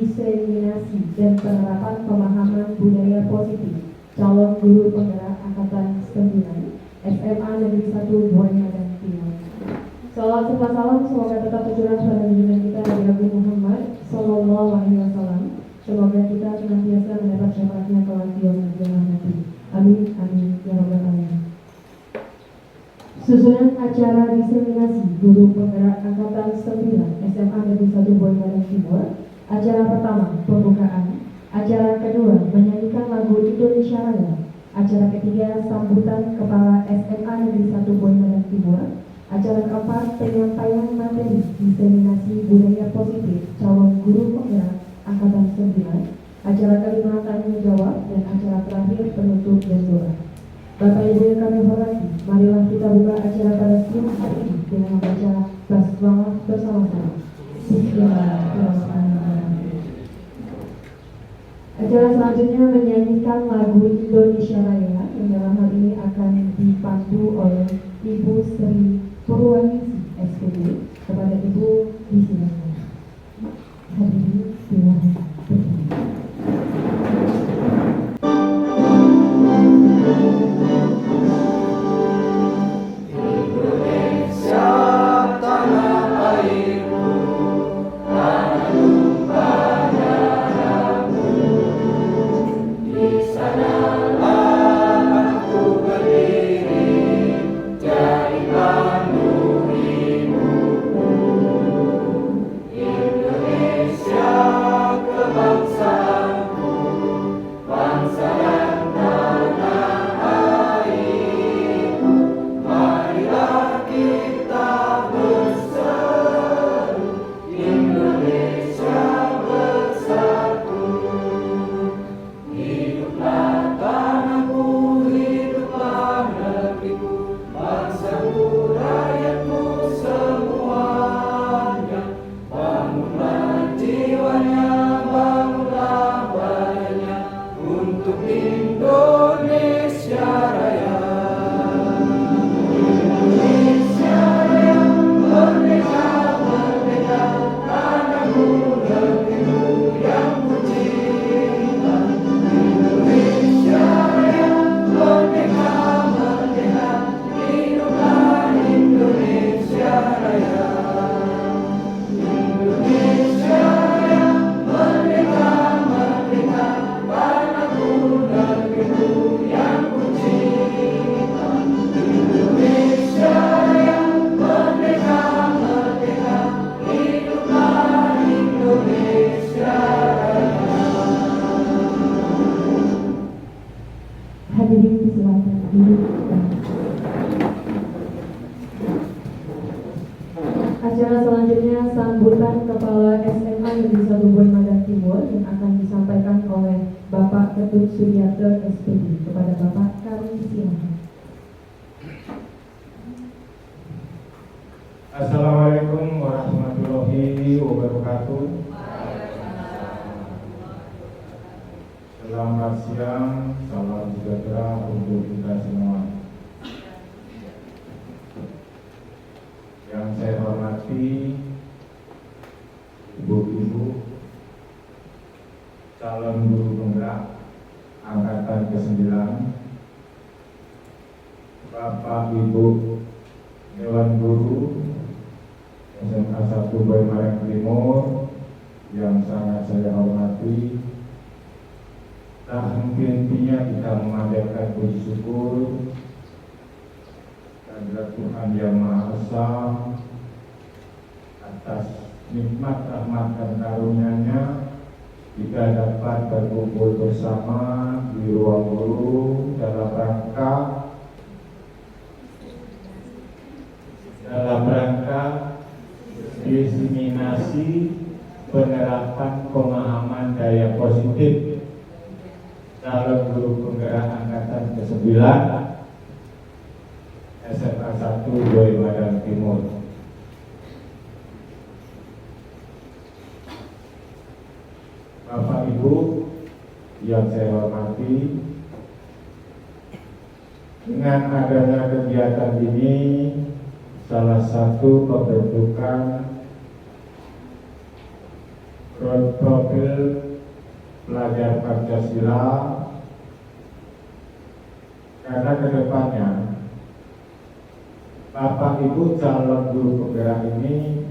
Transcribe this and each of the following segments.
diseminasi dan penerapan pemahaman budaya positif calon guru penggerak angkatan 9 SMA Negeri 1 Buai Madang Timur. Salawat serta salam semoga tetap tercurah pada junjungan kita Nabi Agung Muhammad Sallallahu Alaihi Wasallam. Semoga kita senantiasa mendapat syafaatnya kelak di yaumil qiyamah nanti. Amin amin ya rabbal alamin. Susunan acara diseminasi guru penggerak angkatan 9 SMA Negeri 1 Buai Madang Timur. Acara pertama pembukaan, acara kedua menyanyikan lagu Indonesia Raya, acara ketiga sambutan kepala SMA Negeri 1 Buai Madang Timur, acara keempat penyampaian materi diseminasi budaya positif calon guru penggerak angkatan 9, acara kelima tanya jawab, dan acara terakhir penutup dan doa. Bapak Ibu yang kami hormati, marilah kita buka acara pada siang hari ini dengan membaca basmalah bersama-sama. Bismillahirrahmanirrahim. Acara selanjutnya menyanyikan lagu Indonesia Raya yang dalam hal ini akan dipandu oleh Ibu Sri Purwaningsi SPD. Kepada Ibu disilakan. Hadirin silakan berdiri. Acara selanjutnya sambutan Kepala SMA Negeri 1 Buai Madang Timur yang akan disampaikan oleh Bapak Ketut Suryarto SPD. Kepada Bapak kami silakan. Assalamualaikum warahmatullahi wabarakatuh. Selamat siang, salam sejahtera untuk kita semua. Yang saya hormati Ibu-ibu calon guru penggerak angkatan ke-9, Bapak Ibu Dewan Guru SMA 1 Buai Madang Timur yang sangat saya hormati. Tak henti-hentinya kita memanjatkan puji syukur kehadirat Tuhan Yang Maha Esa atas nikmat rahmat dan karunia-Nya kita dapat berkumpul bersama di ruang guru dalam rangka diseminasi penerapan pemahaman daya positif calon guru penggerak angkatan ke-9 SMA 1 Buai Madang Timur. Bapak Ibu yang saya hormati, dengan adanya kegiatan ini salah satu pembentukan profil pelajar Pancasila, karena kedepannya Bapak Ibu calon guru penggerak ini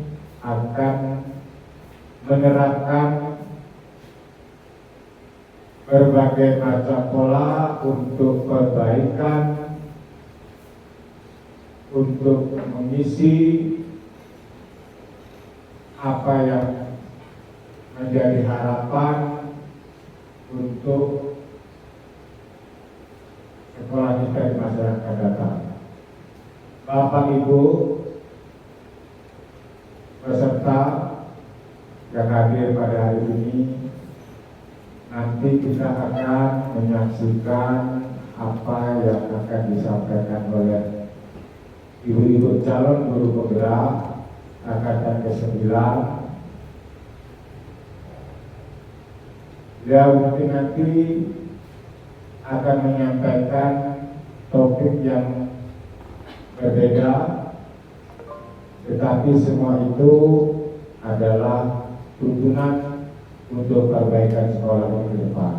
akan menerapkan berbagai macam pola untuk perbaikan, untuk mengisi apa yang menjadi harapan untuk sekolah kita di masa yang akan datang. Bapak Ibu peserta yang hadir pada hari ini, nanti kita akan menyaksikan apa yang akan disampaikan oleh ibu-ibu calon guru penggerak angkatan ke-9. Beliau nanti akan menyampaikan topik yang berbeda, tetapi semua itu adalah tuntunan untuk perbaikan sekolah ini ke depan.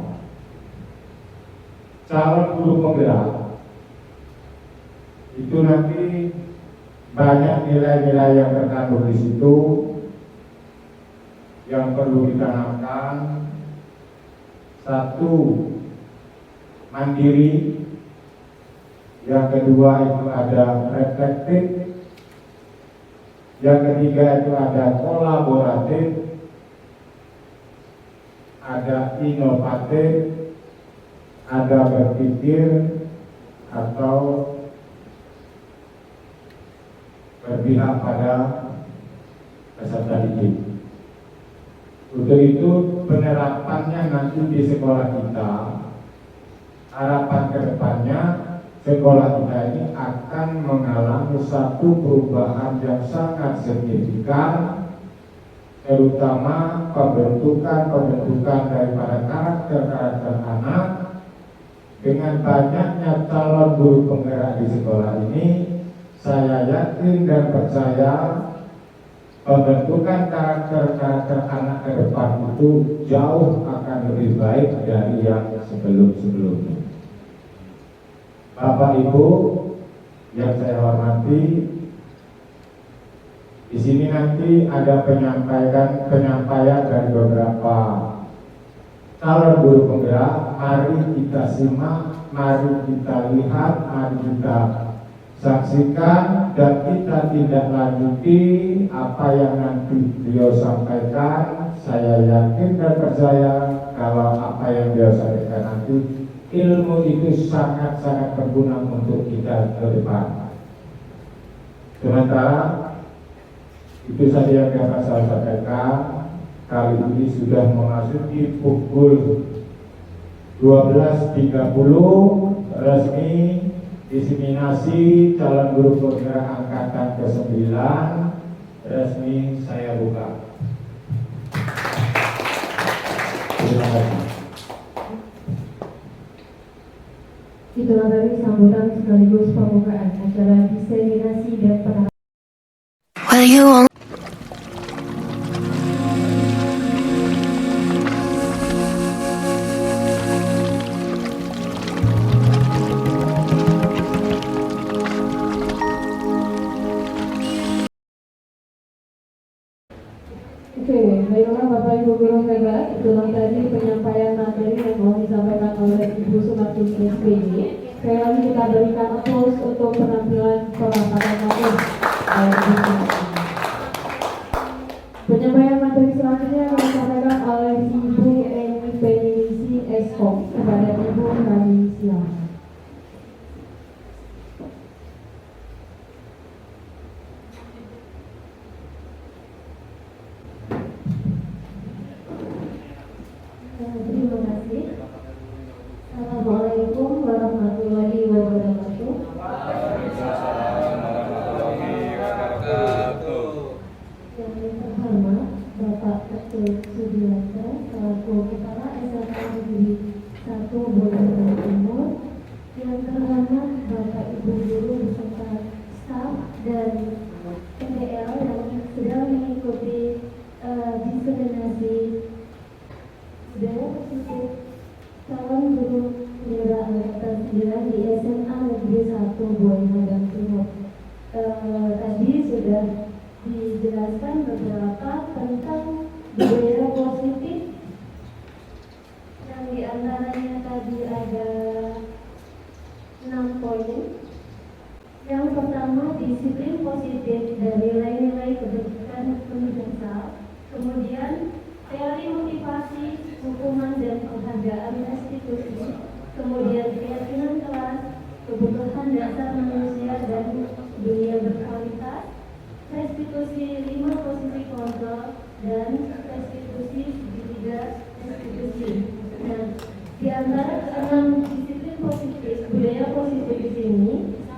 Calon guru penggerak itu nanti banyak nilai-nilai yang terkandung di situ yang perlu ditanamkan. Satu, mandiri. Yang kedua itu ada reflektif. Yang ketiga itu ada kolaboratif, ada inovatif, ada berpikir atau berpihak pada peserta didik. Untuk itu penerapannya nanti di sekolah kita, harapan kedepannya sekolah kita ini akan mengalami satu perubahan yang sangat signifikan, terutama pembentukan daripada karakter anak. Dengan banyaknya calon guru penggerak di sekolah ini, saya yakin dan percaya pembentukan karakter anak ke depan itu jauh akan lebih baik dari yang sebelum-sebelumnya. Bapak Ibu yang saya hormati, di sini nanti ada penyampaian dari beberapa calon guru penggerak. Mari kita simak, mari kita lihat, mari kita saksikan dan kita tindak lanjuti apa yang nanti beliau sampaikan. Saya yakin dan percaya kalau apa yang beliau sampaikan nanti ilmu itu sangat-sangat berguna untuk kita ke depan. Sementara itu saja yang dapat saya sampaikan. Kali ini sudah memasuki pukul 12.30, resmi diseminasi calon guru penggerak angkatan ke-9 resmi saya buka. Terima kasih. Itulah tadi sambutan sekaligus pembukaan acara diseminasi dan penerapan. Baiklah Bapak Ibu guru hebat, itulah tadi penyampaian materi yang mau disampaikan oleh Ibu Sumartin SPJ. Sekali lagi kita berikan applause untuk penampilan pemaparan materi. Penyampaian materi selanjutnya akan disampaikan oleh Ibu Eni Penisi Eskom. Kepada Ibu kami silakan. Terima kasih. Assalamualaikum warahmatullahi wabarakatuh. Yang terhormat Bapak Ketua Sudianto selaku Kepala SMA Negeri 1 Boyolali Timur, yang terhormat Bapak Ibu guru beserta staf dan PDL yang sedang mengikuti diseminasi Budaya positif calon guru penggerak angkatan 9 di SMA Negeri 1 Buai Madang Timur. Tadi sudah dijelaskan beberapa tentang budaya positif, yang diantaranya tadi ada 6 poin. Yang pertama, disiplin positif dari nilai-nilai kebajikan universal. Kemudian teori motivasi, hukuman dan penghargaan restitusi. Kemudian keyakinan kelas, kebutuhan dasar manusia dan dunia berkualitas, restitusi 5 posisi kontrol, dan restitusi segitiga restitusi. Nah, di antara ke-6 disiplin positif, budaya positif di sini,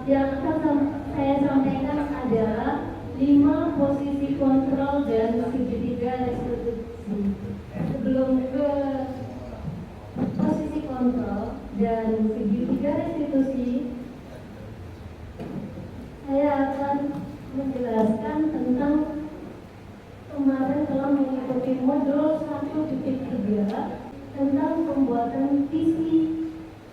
yang akan saya sampaikan adalah 5 posisi kontrol dan segitiga restitusi. Sebelum ke posisi kontrol dan segitiga restitusi, saya akan menjelaskan tentang kemarin telah mengikuti modul 1.3 tentang pembuatan visi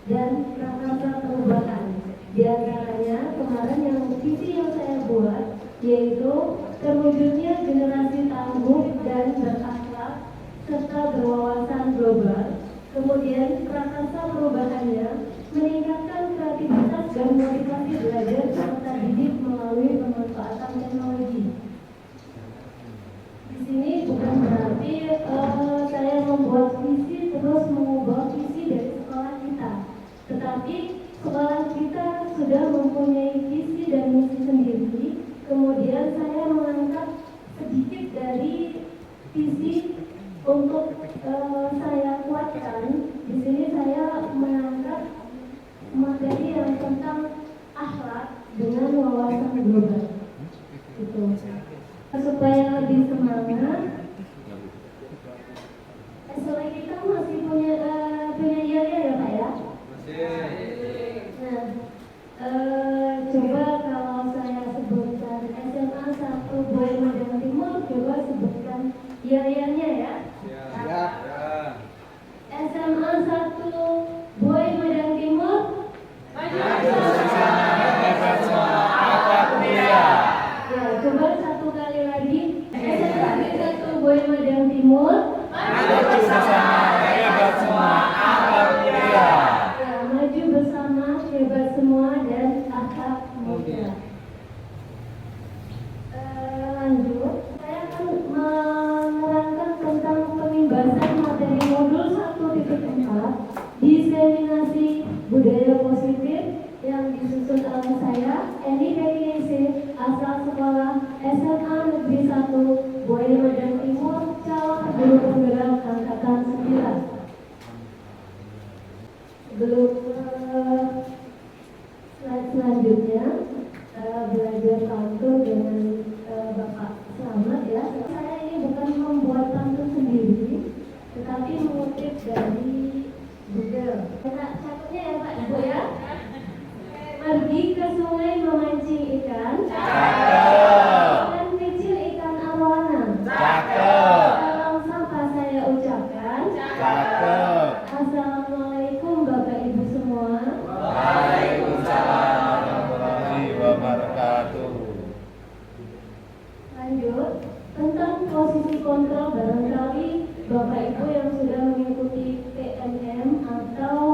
dan prakarsa perubahan. Di antaranya kemarin yang visi yang saya buat yaitu terwujudnya generasi tangguh dan berakhlak serta berwawasan global. Kemudian prakarsa perubahannya meningkatkan kreativitas dan motivasi belajar serta didik melalui pemanfaatan teknologi. Di sini bukan berarti saya membuat visi terus mengubah visi dari sekolah kita, tetapi sekolah kita sudah mempunyai visi dan misi sendiri. Kemudian saya mengangkat sedikit dari visi untuk saya kuatkan. Di sini saya mengangkat materi yang tentang akhlak dengan wawasan global. Itu supaya lebih semangat. Sore kita masih punya iya ya Pak ya? Nah, coba kalau saya sebutkan SMA 1 Buai Madang Timur, coba sebutkan iya-nya ya. SMA 1 Buai Madang Timur. Ya, coba satu kali lagi. SMA 1 Buai Madang Timur. Ya, maju bersama, hebat semua dan akhlak mulia. Lanjut, saya akan menerangkan tentang penimbasan materi modul 1.4 diseminasi budaya positif yang disusun oleh saya, Eni PIC, asal sekolah SMA Negeri 1 Buai Madang Timur, calon guru penggerak angkatan 9. Sebelum slide selanjutnya, belajar pantun dengan Bapak Selamat ya. Saya ini bukan membuat pantun sendiri, tetapi mengutip dari Google. Catatnya ya Pak Ibu ya. Pergi ke sungai memancing ikan. Ikan kecil, ikan arowana. Salam sapa saya ucapkan. Assalamualaikum Bapak Ibu semua. Waalaikumsalam warahmatullahi wabarakatuh. Lanjut, tentang posisi kontrol, barangkali Bapak Ibu yang sudah mengikuti PNM atau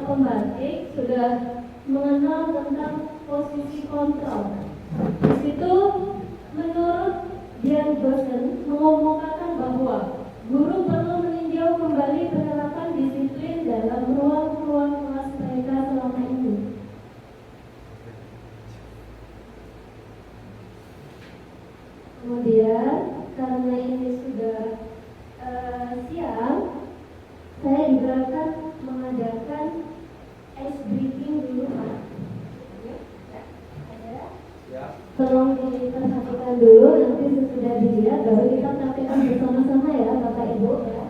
pembatik sudah mengenal tentang posisi kontrol. Di situ menurut Dian Dosen mengemukakan bahwa guru perlu meninjau kembali penerapan disiplin dalam ruang-ruang kelas mereka selama ini. Kemudian karena ini sudah siang, saya juga akan mengadakan ice breaking dulu Pak. Tolong diperhatikan dulu, nanti sesudah dilihat baru kita praktekkan bersama-sama ya Bapak Ibu ya.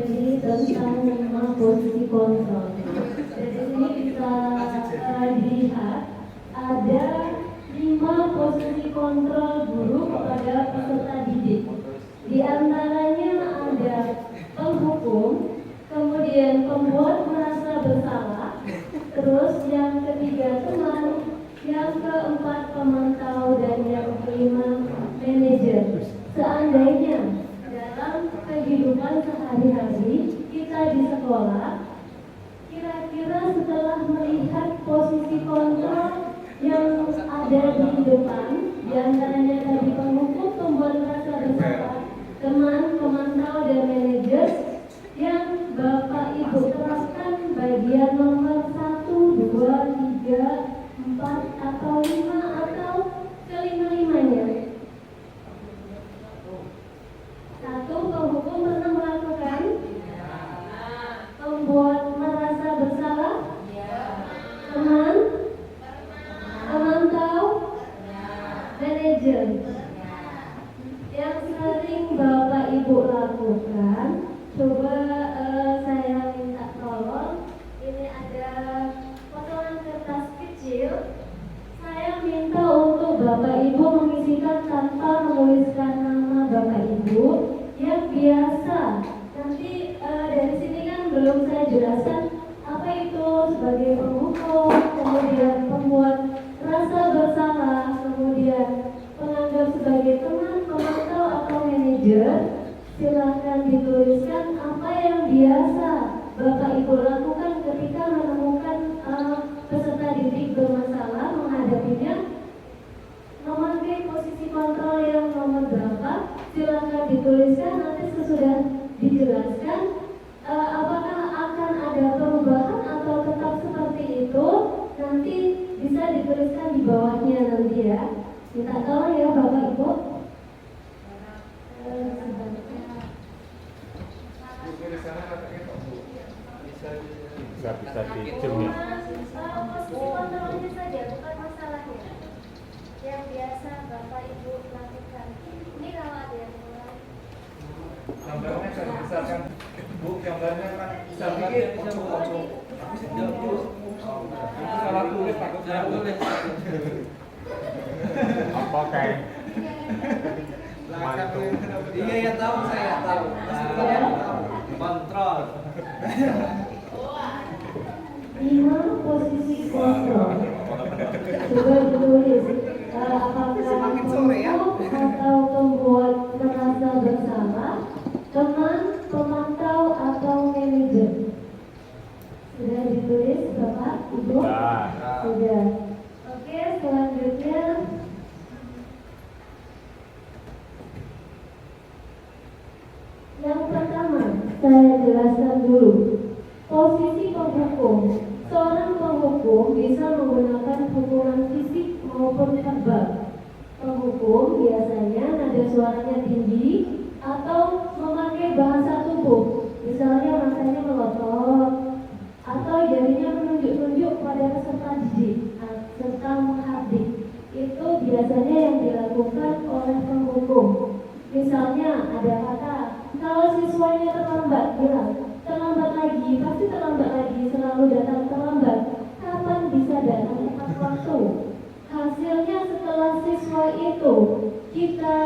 materi tentang 5 posisi kontrol. Dari sini bisa dilihat ada 5 posisi kontrol guru kepada peserta didik. Di antaranya ada penghukum, kemudian pembuat merasa bersalah, terus yang ketiga teman, yang keempat pemantau, dan yang kelima manajer. Seandainya dalam kehidupan sehari-hari kita di sekolah, kira-kira setelah melihat posisi kontrol yang ada di depan, di antaranya tadi penghukum, pembuat merasa bersalah, teman, pemantau, dan manajer, yang Bapak Ibu terapkan bagian nomor 1, 2, 3, 4, atau 5, atau kelima-limanya. 1. Penghukum pernah melakukan? Pembuat merasa bersalah? Teman? Pemantau? Manajer? Yang sering Bapak Ibu lakukan, coba saya minta tolong, ini ada potongan kertas kecil. Saya minta untuk Bapak Ibu mengisikan tanpa menuliskan nama Bapak Ibu yang biasa. Nanti dari sini kan belum saya jelaskan apa itu sebagai penghukum, kemudian pembuat rasa bersalah, kemudian penganggap sebagai teman, pemantau, atau manajer. Silakan dituliskan apa yang biasa Bapak Ibu lakukan ketika menemukan peserta didik bermasalah, menghadapinya. Memakai posisi kontrol yang nomor berapa, silakan dituliskan. Nanti sesudah dijelaskan apakah akan ada perubahan atau tetap seperti itu, nanti bisa dituliskan di bawahnya nanti ya. Minta tolong ya Bapak Ibu. Bisa dihitung ya. Posisi kontrolnya saja, bukan masalahnya. Yang biasa Bapak Ibu lakukan. Ini kalau ada yang mulai. Gambarnya kan besarkan. Bu, gambarnya kan gambarnya foto-foto. Salah tulis, takut salah tulis. Apa kayak mantu? Iya ya tahu, saya tahu. Kontrol. 5 posisi kontrol. Coba ditulis apakah penghukum atau pembuat merasa bersalah, teman, pemantau, atau manajer. Sudah ditulis Bapak Ibu? Sudah. Oke, selanjutnya yang pertama saya jelaskan dulu posisi penghukum. Seorang penghukum bisa menggunakan hukuman fisik maupun verbal. Penghukum biasanya nada suaranya tinggi atau memakai bahasa tubuh, misalnya matanya melotot atau jarinya menunjuk-nunjuk pada peserta didik serta menghardik. Itu biasanya yang dilakukan oleh penghukum. Misalnya ada kata, kalau siswanya terlambat, bilang terlambat lagi, pasti terlambat lagi, selalu datang terlambat. Kapan bisa datang tepat waktu? Hasilnya setelah siswa itu kita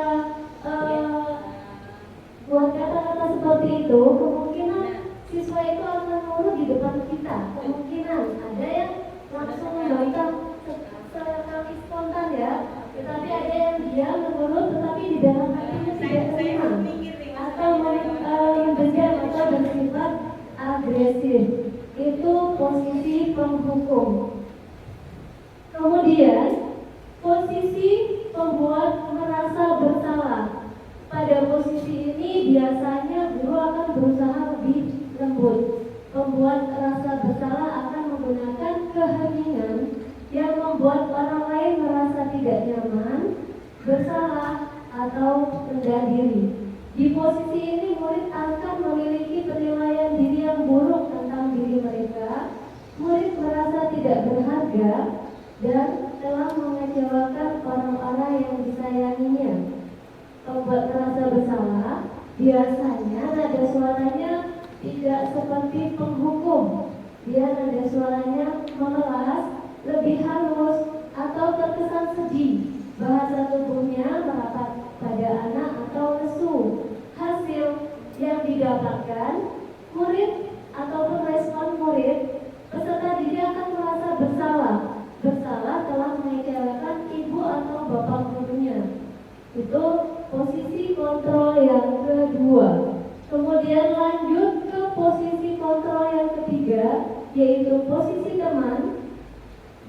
buat kata-kata seperti itu, kemungkinan siswa itu akan menurut di depan kita. Kemungkinan ada yang langsung membantah sekali spontan ya, tetapi ada yang diam menurut tetapi di dalam hatinya tidak terima atau mendendam atau bersifat agresif. Itu posisi penghukum. Kemudian posisi pembuat merasa bersalah. Pada posisi ini biasanya guru akan berusaha lebih lembut. Pembuat rasa bersalah akan menggunakan keheningan yang membuat orang lain merasa tidak nyaman, bersalah, atau rendah diri. Di posisi ini murid akan memiliki penilaian diri yang buruk tentang diri mereka. Murid merasa tidak berharga dan telah mengecewakan orang-orang yang disayanginya. Pembuat merasa bersalah biasanya nada suaranya memelas, lebih halus, atau terkesan sedih. Bahasa tubuhnya merapat pada anak atau lesu. Hasil yang didapatkan, murid ataupun respon murid, peserta didik akan merasa bersalah. Bersalah telah mengecewakan ibu atau bapak gurunya. Itu posisi kontrol yang kedua. Kemudian lanjut ke posisi kontrol yang ketiga, yaitu posisi teman.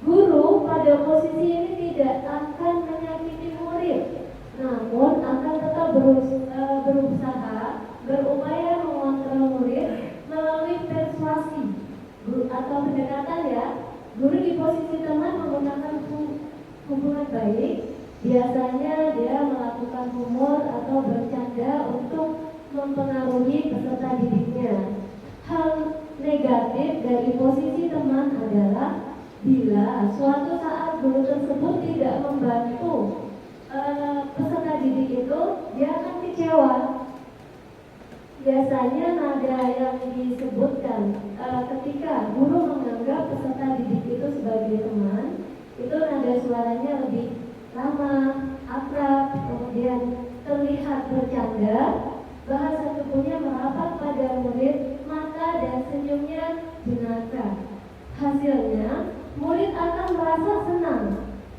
Guru pada posisi ini tidak akan menyakiti murid, namun akan tetap berusaha, berupaya mengontrol murid melalui persuasi atau pendekatan ya. Guru di posisi teman menggunakan hubungan baik. Biasanya dia melakukan humor atau bercanda untuk mempengaruhi peserta didiknya. Hal negatif dari posisi teman adalah bila suatu saat guru tersebut tidak membantu peserta didik itu, dia akan kecewa. Biasanya nada yang disebutkan ketika guru menganggap peserta didik itu sebagai teman, itu nada suaranya lebih ramah, akrab, kemudian terlihat bercanda, bahasa tubuhnya merapat pada murid, mata dan senyumnya jenaka. Hasilnya, murid akan merasa senang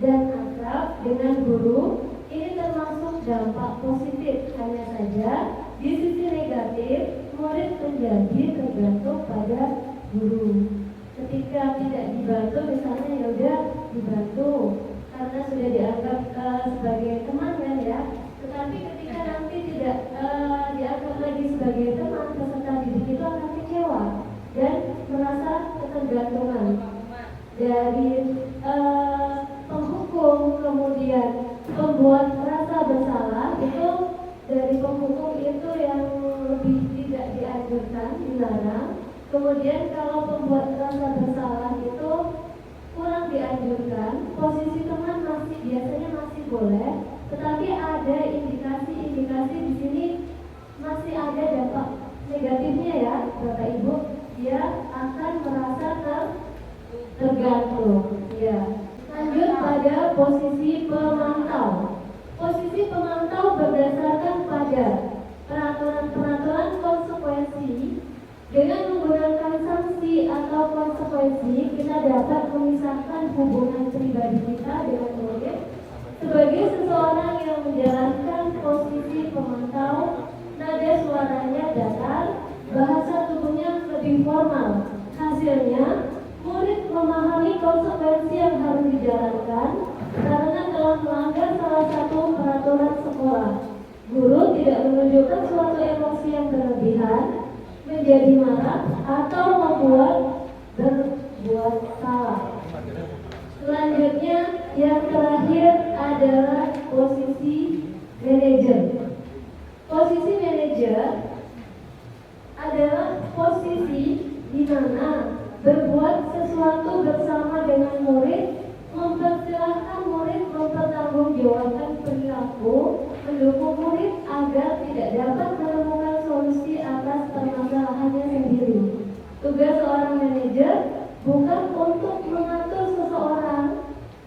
dan akrab dengan guru. Ini termasuk dampak positif. Hanya saja di sisi negatif, murid menjadi tergantung pada guru. Ketika tidak dibantu, misalnya ya udah dibantu karena sudah dianggap sebagai teman kan ya. Tetapi ketika nanti tidak dianggap lagi sebagai teman, peserta didik itu akan kecewa dan merasa ketergantungan dari penghukum. Kemudian pembuat merasa bersalah, itu dari penghukum itu yang lebih tidak dianjurkan, dilarang. Kemudian kalau pembuat merasa bersalah itu kurang dianjurkan. Posisi teman masih biasanya masih boleh, tetapi ada indikasi di sini masih ada dampak negatifnya ya, Bapak Ibu. Dia akan merasa tergantung. Ya. Lanjut pada posisi pemantau. Posisi pemantau berdasarkan pada peraturan-peraturan konsekuensi. Dengan menggunakan sanksi atau konsekuensi, kita dapat memisahkan hubungan pribadi kita dengan murid. Sebagai seseorang yang menjalankan posisi pemantau, nada suaranya datar, bahasa tubuhnya lebih formal. Hasilnya, murid memahami konsekuensi yang harus dijalankan karena telah melanggar salah satu peraturan sekolah. Guru tidak menunjukkan suatu emosi yang berlebihan, menjadi marah atau berbuat salah. Selanjutnya, yang terakhir adalah posisi manajer. Posisi manajer adalah posisi di mana berbuat sesuatu bersama dengan murid, mempersilahkan murid mempertanggungjawabkan perilaku, mendukung murid agar tidak dapat menemukan solusi atas permasalahannya sendiri. Tugas seorang manajer bukan untuk mengatur seseorang,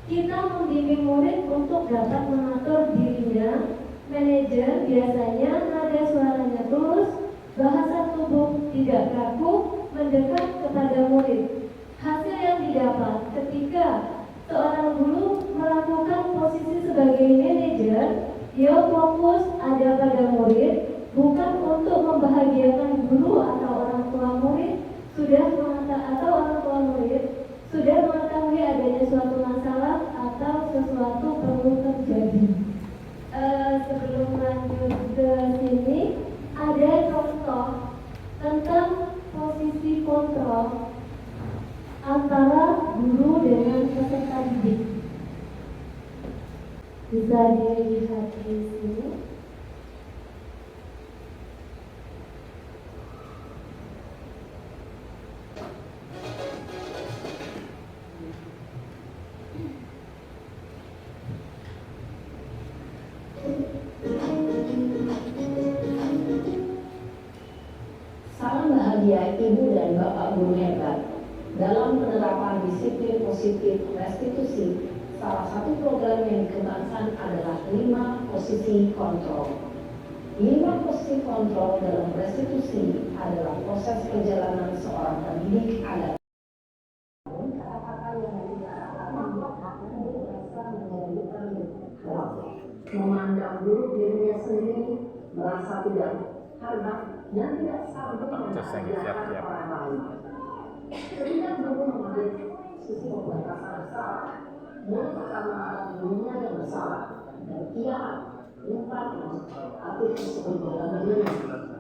kita membimbing murid untuk dapat mengatur dirinya. Manajer biasanya nada suaranya tulus, bahasa tubuh tidak kaku, mendekat kepada murid. Hasil yang didapat ketika seorang guru melakukan posisi sebagai manajer, dia fokus ada pada murid, bukan untuk membahagiakan guru atau orang tua murid. Orang tua murid sudah mengetahui adanya suatu masalah atau sesuatu perlu terjadi. Sebelum lanjut ke sini, ada contoh tentang posisi kontrol antara guru dengan peserta didik. Bisa dilihat di sini. Salam bahagia Ibu dan Bapak Guru hebat. Dalam penerapan disiplin positif restitusi, salah satu program yang dikembangkan adalah 5 posisi kontrol. 5 posisi kontrol dalam restitusi adalah proses perjalanan seorang pendidik agar kata-kata yang dibicarakan akan berasa menjadi terberat, memandang buruk dirinya sendiri, merasa tidak harga dan tidak sanggup mengajarkan orang lain. Ketika guru mengambil sisi pembatasan salah, mulut akan mengalami dirinya yang bersalah dan ia lupa arti tersebut dalam dirinya.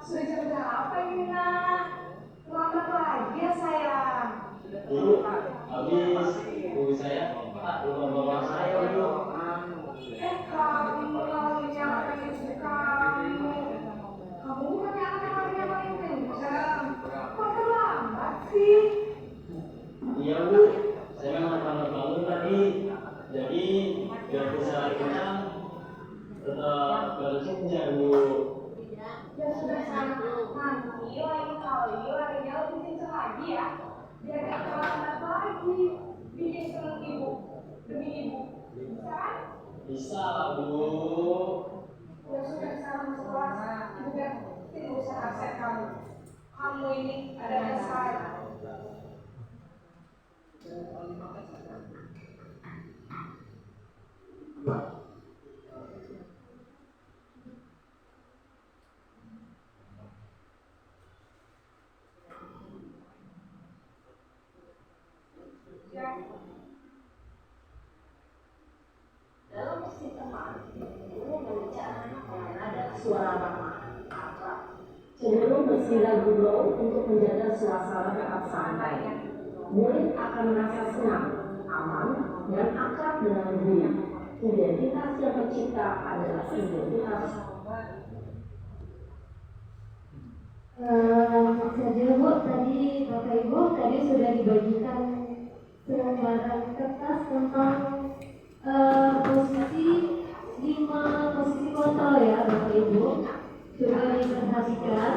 Sudah jam berapa ini, Nak? Lambat lagi ya, sayang. Bu, habis buku saya, Pak, lupa bawa saya, Bu. Kamu mau menyalakan istri kamu. Kamu bukannya anak yang paling kencang. Kok terlambat sih? Iya, Bu. Saya memang lambat bangun tadi. Jadi, biar bisa lari kencang, tetap balasin kencang, Bu. Ya sudah, sayang. Nanti lain kali larinya lebih kencang lagi ya. Biar gak terlambat lagi. Bikin seneng ibu. Demi ibu. Bisa kan? Bisa lah, Bu. Ya sudah, sekarang masuk kelas. Ibu kan tidak usah absen kamu. Kamu ini ada saya. Dalam posisi teman, guru berbicara dengan nada suara ramah, akrab, cenderung bersila gurau untuk menjaga suasana tetap santai. Murid akan merasa senang, aman, dan akrab dengan guru. Identitas yang tercipta adalah identitas. Saja Bu, tadi Bapak Ibu tadi sudah dibagikan selembaran kertas tentang posisi 5 posisi kontrol ya Bapak Ibu. Coba diperhatikan.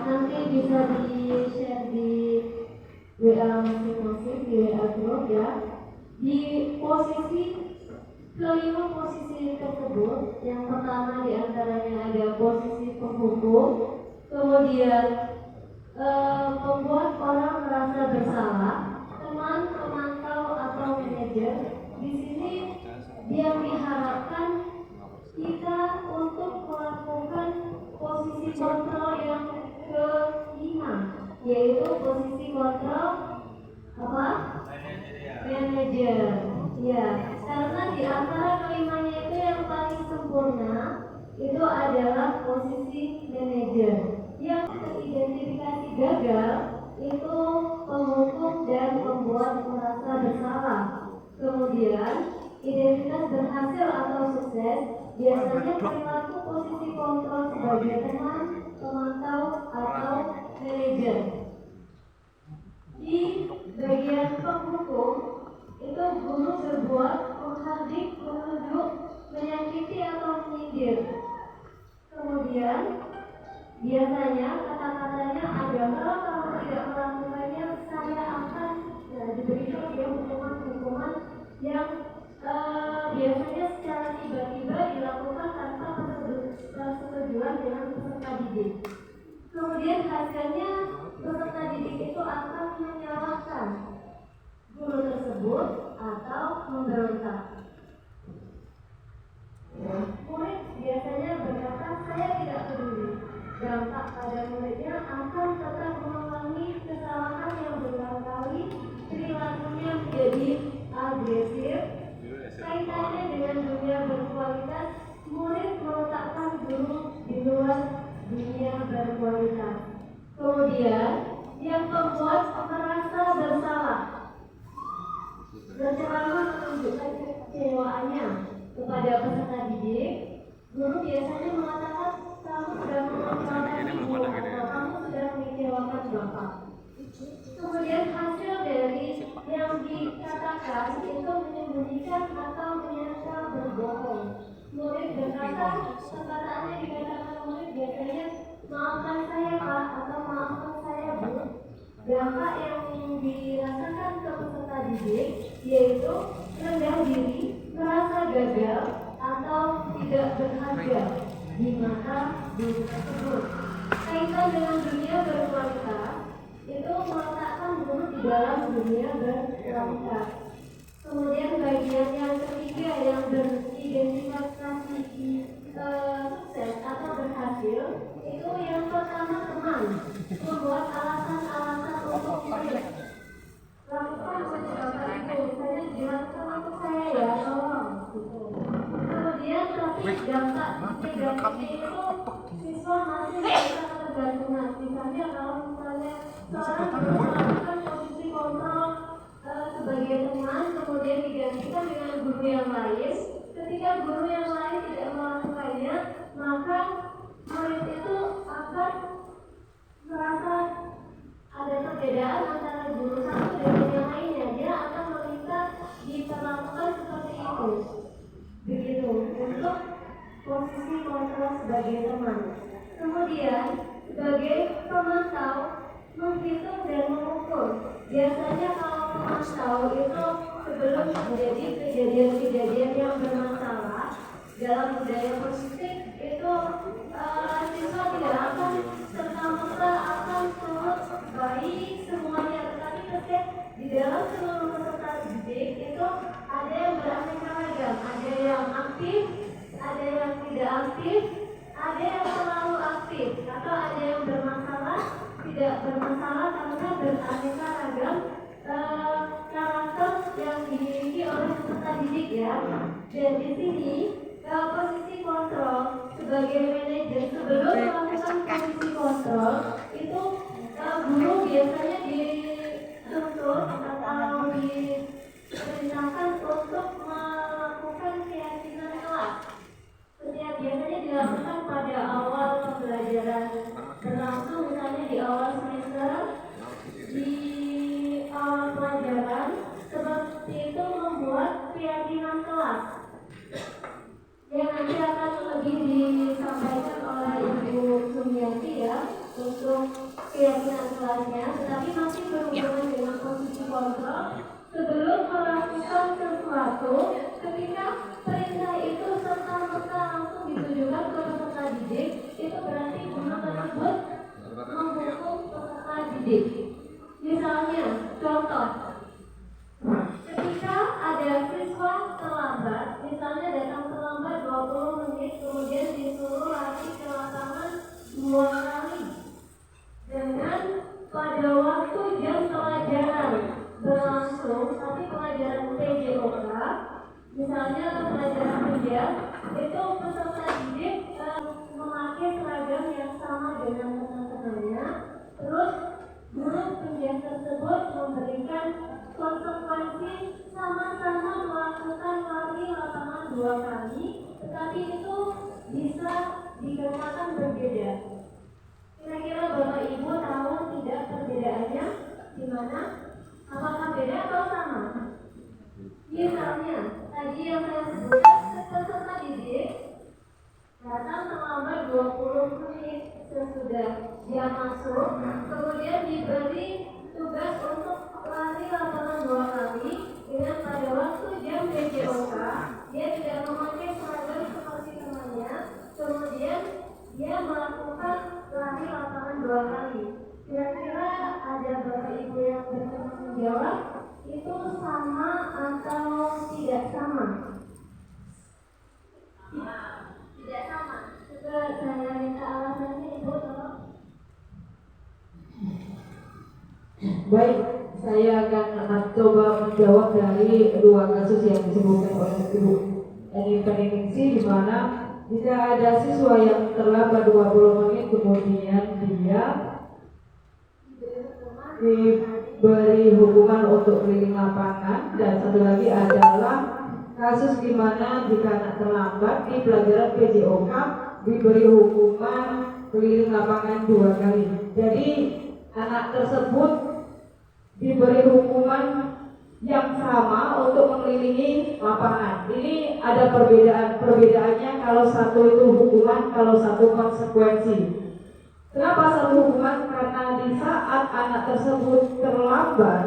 Nanti bisa di-share di WA masing-masing, di WA group ya. Di posisi kelima posisi tersebut, yang pertama diantaranya ada posisi penghukum, kemudian membuat orang merasa bersalah, teman, pemantau atau manajer. Di sini yang diharapkan kita untuk melakukan posisi kontrol yang kelima, yaitu posisi kontrol apa? Manajer. Ya, karena di antara kelimanya itu yang paling sempurna itu adalah posisi manajer. Yang teridentifikasi gagal itu penghukum dan membuat merasa bersalah. Kemudian identitas berhasil atau sukses biasanya perilaku posisi kontrol sebagai teman, pemantau atau manajer. Di bagian penghukum itu guru berbuat, menghardik, menunjuk, menyakiti atau menyindir. Kemudian biasanya kata-katanya adalah kalau tidak melakukannya saya akan diberikan dia hukuman yang biasanya secara tiba-tiba dilakukan tanpa persetujuan dengan peserta didik. Kemudian hasilnya peserta didik itu akan menyalahkan guru tersebut atau memberontak. Murid biasanya berkata saya tidak peduli. Dampak pada muridnya akan tetap mengulangi kesalahan yang berulang kali, perilakunya menjadi agresif. Kaitannya dengan dunia berkualitas, murid meletakkan guru di luar dunia berkualitas. Kemudian yang membuat merasa bersalah. Kemudian hasil dari yang dikatakan itu menyembunyikan atau menyangka berbohong. Murid berkata, perkataannya dikatakan murid biasanya maafkan saya Pak atau maafkan saya Bu. Dampak yang dirasakan ke peserta didik yaitu rendah diri, merasa gagal atau tidak berharga di mata guru tersebut. Kaitan dengan dunia berkualitas itu meletakkan guru di dalam dunia berkualitas. Kemudian bagian yang ketiga yang beridentifikasi sukses atau berhasil itu yang pertama teman, membuat alasan-alasan untuk tidak lakukan perbuatan itu. Misalnya dilakukan untuk saya ya tolong gitu. Kemudian tapi dampak negatif itu siswa masih bisa ketergantungan. Misalnya kalau misalnya seorang guru melakukan posisi kontrol sebagai teman, kemudian digantikan dengan guru yang lain. Ketika guru yang lain tidak melakukannya, maka murid itu akan merasa ada perbedaan antara guru satu dengan yang lainnya. Dia akan meminta diperlakukan seperti itu. Begitu untuk posisi kontrol sebagai teman. Kemudian sebagai pemantau, menghitung dan mengukur. Biasanya kalau pemantau itu sebelum terjadi kejadian-kejadian yang bermasalah dalam budaya positif itu siswa tidak akan serta-merta akan turut baik semuanya, tetapi tetap di dalam seluruh peserta didik itu ada yang beraneka ragam, ada yang aktif, ada yang tidak aktif, ada yang selalu aktif, atau ada yang bermasalah, tidak bermasalah karena beraneka ragam karakter yang dimiliki oleh peserta didik ya. Dan di sini posisi kontrol sebagai manajer sebelum melakukan posisi kontrol itu guru biasanya dituntut atau diperintahkan untuk melakukan keyakinan kelas. Setiap biasanya dilakukan pada awal pembelajaran berlangsung, misalnya di awal semester, di awal pelajaran, seperti itu membuat keyakinan kelas yang nanti akan lebih disampaikan oleh Ibu Sumiati ya untuk keyakinan kelasnya, tetapi masih berhubungan dengan posisi kontrol. Sebelum melakukan sesuatu, ketika perintah itu serta-merta langsung ditujukan ke peserta didik, itu berarti guru tersebut menghukum peserta didik. Misalnya, contoh, ketika ada siswa terlambat, misalnya datang terlambat 20 menit, kemudian disuruh lari ke lapangan 2 kali dengan pada waktu jam pelajaran berlangsung, tapi pelajaran PJOK, misalnya pelajaran kerja, itu peserta didik memakai seragam yang sama dengan teman-temannya, terus guru pendidik tersebut memberikan konsekuensi sama-sama melakukan lari lapangan 2 kali, tetapi itu bisa dikenakan berbeda. Kira-kira Bapak Ibu tahu tidak perbedaannya di mana? Apakah beda atau sama? Misalnya, tadi yang saya sebutkan, peserta didik datang terlambat 20 menit sesudah dia masuk, kemudian diberi tugas untuk lari lapangan 2 kali dengan pada waktu jam PJOK, dia tidak memakai seragam seperti temannya, kemudian dia melakukan lari lapangan 2 kali. Kira-kira ada Bapak Ibu yang bertanggung jawab, itu sama atau tidak sama? Tidak sama. Coba saya minta alasannya Ibu tolong. Baik, saya akan coba menjawab dari 2 kasus yang disebutkan oleh Ibu Eni Peningsi, di mana jika ada siswa yang terlambat 20 menit kemudian dia diberi hukuman untuk keliling lapangan, dan satu lagi adalah kasus di mana jika anak terlambat di pelajaran PJOK diberi hukuman keliling lapangan 2 kali. Jadi anak tersebut diberi hukuman yang sama untuk mengelilingi lapangan. Ini ada perbedaannya, kalau satu itu hukuman, kalau satu konsekuensi. Kenapa satu hukuman? Karena di saat anak tersebut terlambat,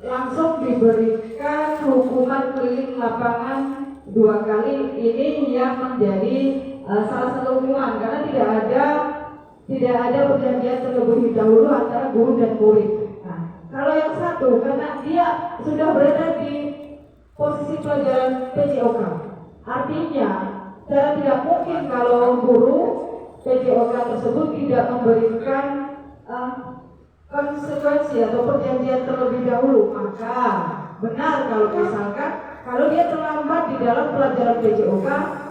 langsung diberikan hukuman keliling lapangan 2 kali. Ini yang menjadi salah satu hukuman, karena tidak ada perjanjian terlebih dahulu antara guru dan murid. Kalau yang satu, karena dia sudah berada di posisi pelajaran PJOK, artinya secara tidak mungkin kalau guru PJOK tersebut tidak memberikan konsekuensi atau perjanjian terlebih dahulu. Maka benar kalau misalkan kalau dia terlambat di dalam pelajaran PJOK,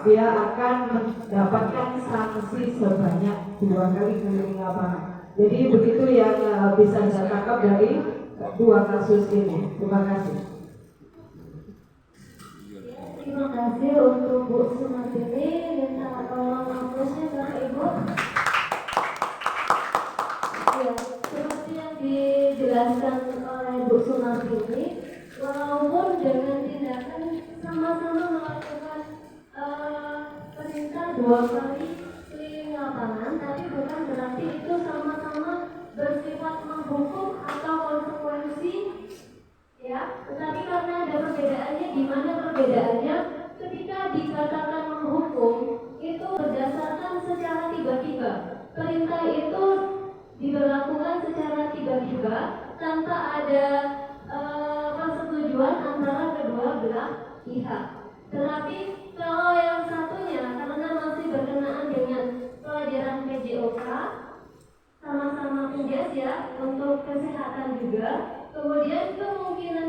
dia akan mendapatkan sanksi sebanyak 2 kali keliling lapangan. Jadi begitu yang bisa saya tangkap dari 2 kasus ini. Terima kasih. Terima kasih untuk Bu Sumartini. Minta tolong aplausnya Bapak Ibu. Ya, seperti yang dijelaskan oleh Bu Sumartini, walaupun dengan tindakan sama-sama melakukan perintah 2 kali keliling lapangan, tapi bukan berarti itu sama-sama bersifat menghukum atau konsekuensi, ya. Tetapi karena ada perbedaannya, di mana perbedaannya ketika dikatakan menghukum itu berdasarkan secara tiba-tiba. Perintah itu diberlakukan secara tiba-tiba tanpa ada persetujuan antara kedua belah pihak. Tetapi kalau yang satunya karena masih berkenaan dengan pelajaran PJOK, sama-sama penjas ya, untuk kesehatan juga. Kemudian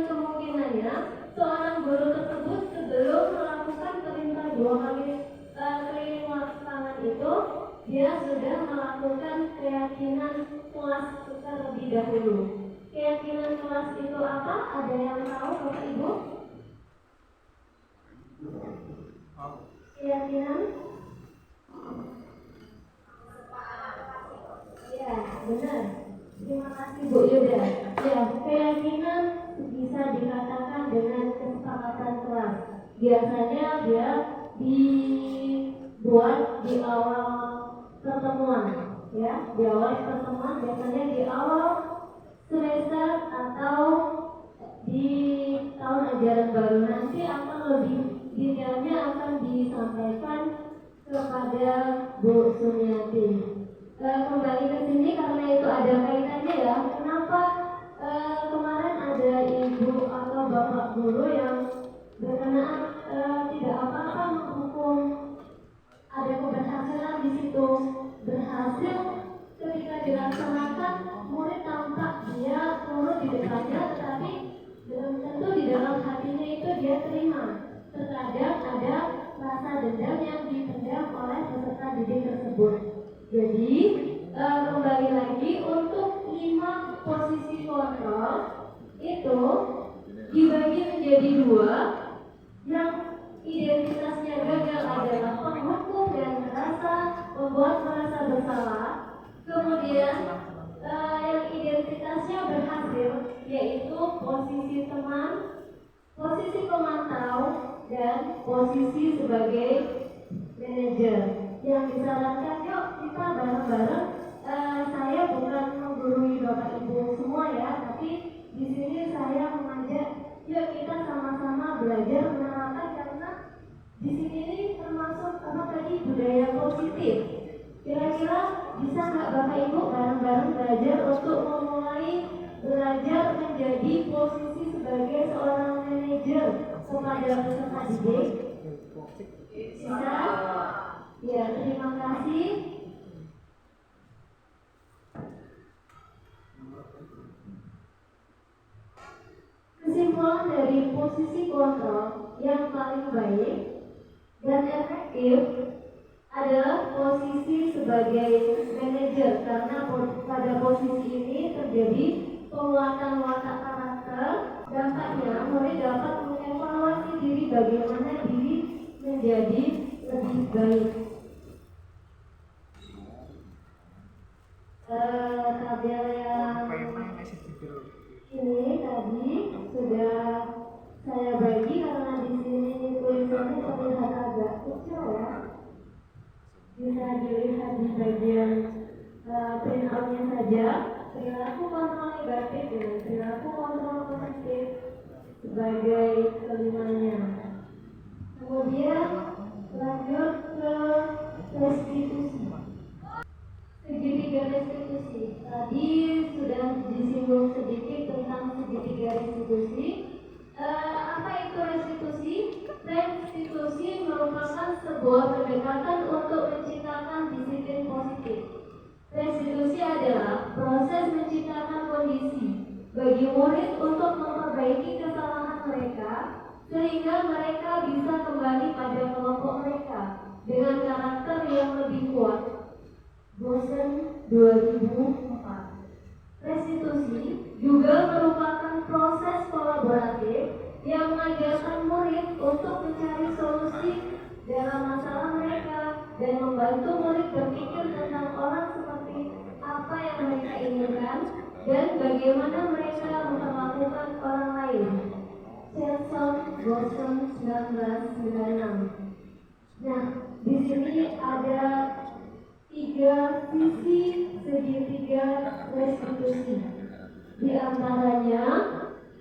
kemungkinannya seorang guru tersebut sebelum melakukan perintah 2 kali keliling lapangan itu, dia sudah melakukan keyakinan kelas terlebih dahulu. Keyakinan kelas itu apa? Ada yang tahu Bapak Ibu? Keyakinan? Ya, benar. Terima kasih Bu Yuda. Ya, keyakinan bisa dikatakan dengan kesepakatan kelas. Biasanya dia dibuat di awal pertemuan, ya, di awal pertemuan, biasanya di awal semester atau di tahun ajaran baru. Nanti akan lebih detailnya akan disampaikan kepada Bu Sumiati. Kembali ke sini karena itu ada kaitannya ya. Kenapa kemarin ada ibu atau bapak guru yang berkenaan tidak apa-apa menghukum, ada keberhasilan di situ, berhasil ketika dilaksanakan murid tampak dia turun di depannya, tetapi belum tentu di dalam hatinya itu dia terima. Terkadang ada rasa dendam yang dipendam oleh peserta didik tersebut. Jadi kembali lagi untuk 5 posisi kontrol itu dibagi menjadi 2. Yang identitasnya gagal adalah penghukum dan merasa membuat merasa bersalah. Kemudian yang identitasnya berhasil yaitu posisi teman, posisi pemantau, dan posisi sebagai manajer. Yang disarankan yuk kita bareng-bareng. Saya bukan menggurui Bapak Ibu semua ya, tapi di sini saya mengajak yuk kita sama-sama belajar menerapkan, karena di sini ini termasuk apa tadi, budaya positif. Kira-kira bisa nggak Bapak Ibu bareng-bareng belajar untuk memulai belajar menjadi posisi sebagai seorang manajer kepada peserta didik? Bisa? Ya, terima kasih. Kesimpulan dari posisi kontrol yang paling baik dan efektif adalah posisi sebagai manajer, karena pada posisi ini terjadi penguatan watak karakter. Dampaknya murid dapat mengevaluasi diri bagaimana diri menjadi lebih baik. Tabel yang ini saya bagi karena di sini tulisannya terlihat agak kecil ya. Bisa dilihat di bagian printout-nya saja. Perilaku kontrol negatif dengan perilaku kontrol positif sebagai kelimanya. Kemudian lanjut ke restitusi. Segitiga restitusi. Tadi sudah disinggung sedikit tentang segitiga restitusi. Apa itu restitusi? Restitusi merupakan sebuah pendekatan untuk menciptakan disiplin positif. Restitusi adalah proses menciptakan kondisi bagi murid untuk memperbaiki kesalahan mereka sehingga mereka bisa kembali pada kelompok mereka dengan karakter yang lebih kuat. Bosen 2004. Restitusi juga merupakan proses kolaboratif yang mengajarkan murid untuk mencari solusi dalam masalah mereka dan membantu murid berpikir tentang orang seperti apa yang mereka inginkan dan bagaimana mereka memperlakukan orang lain. Chelson Boson 1996. Nah, di sini ada 3 sisi segitiga restitusi. Di antaranya,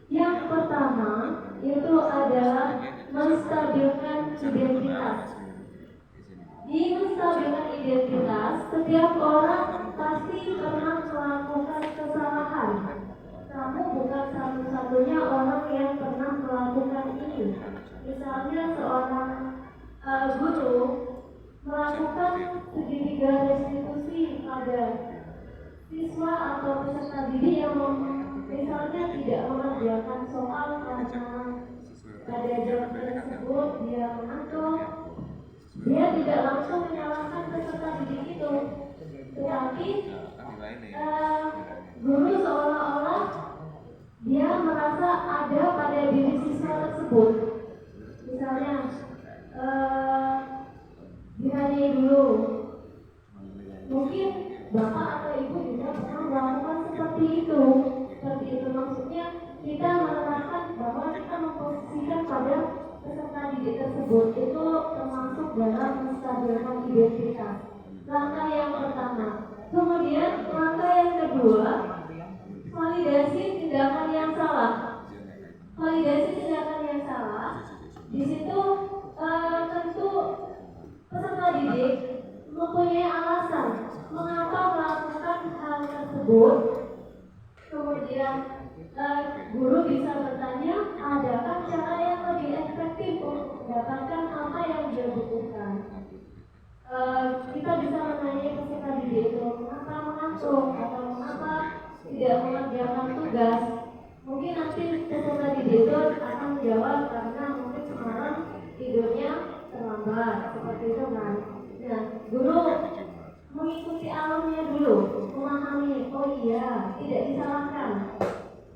yang pertama itu adalah menstabilkan identitas. Di menstabilkan identitas, setiap orang pasti pernah melakukan kesalahan. Kamu bukan satu-satunya orang yang pernah melakukan ini. Misalnya seorang guru melakukan segitiga restitusi pada siswa atau peserta didik yang misalnya tidak mengerjakan soal karena pada jam tersebut dia mengantuk. Dia tidak langsung menyalahkan peserta didik itu, tetapi guru seolah-olah dia merasa ada pada diri siswa tersebut. Misalnya ditanyai dulu, mungkin bapak atau ibu juga pernah melakukan seperti itu. Seperti itu maksudnya kita menerapkan bahwa kita memposisikan pada peserta didik tersebut itu termasuk dalam menstabilkan identitas. Langkah yang pertama. Kemudian langkah yang kedua, validasi tindakan yang salah. Validasi tindakan yang salah. Di situ tentu peserta didik mempunyai alasan mengapa melakukan hal tersebut. Kemudian guru bisa bertanya, adakah cara yang lebih efektif untuk mendapatkan apa yang dia butuhkan? Kita bisa menanya peserta didik itu mengapa mengantuk atau mengapa tidak mengerjakan tugas. Mungkin nanti peserta didik itu akan menjawab karena mungkin semalam tidurnya terlambat, seperti itu kan. Nah, guru mengikuti alurnya dulu, memahami, oh iya, tidak disalahkan.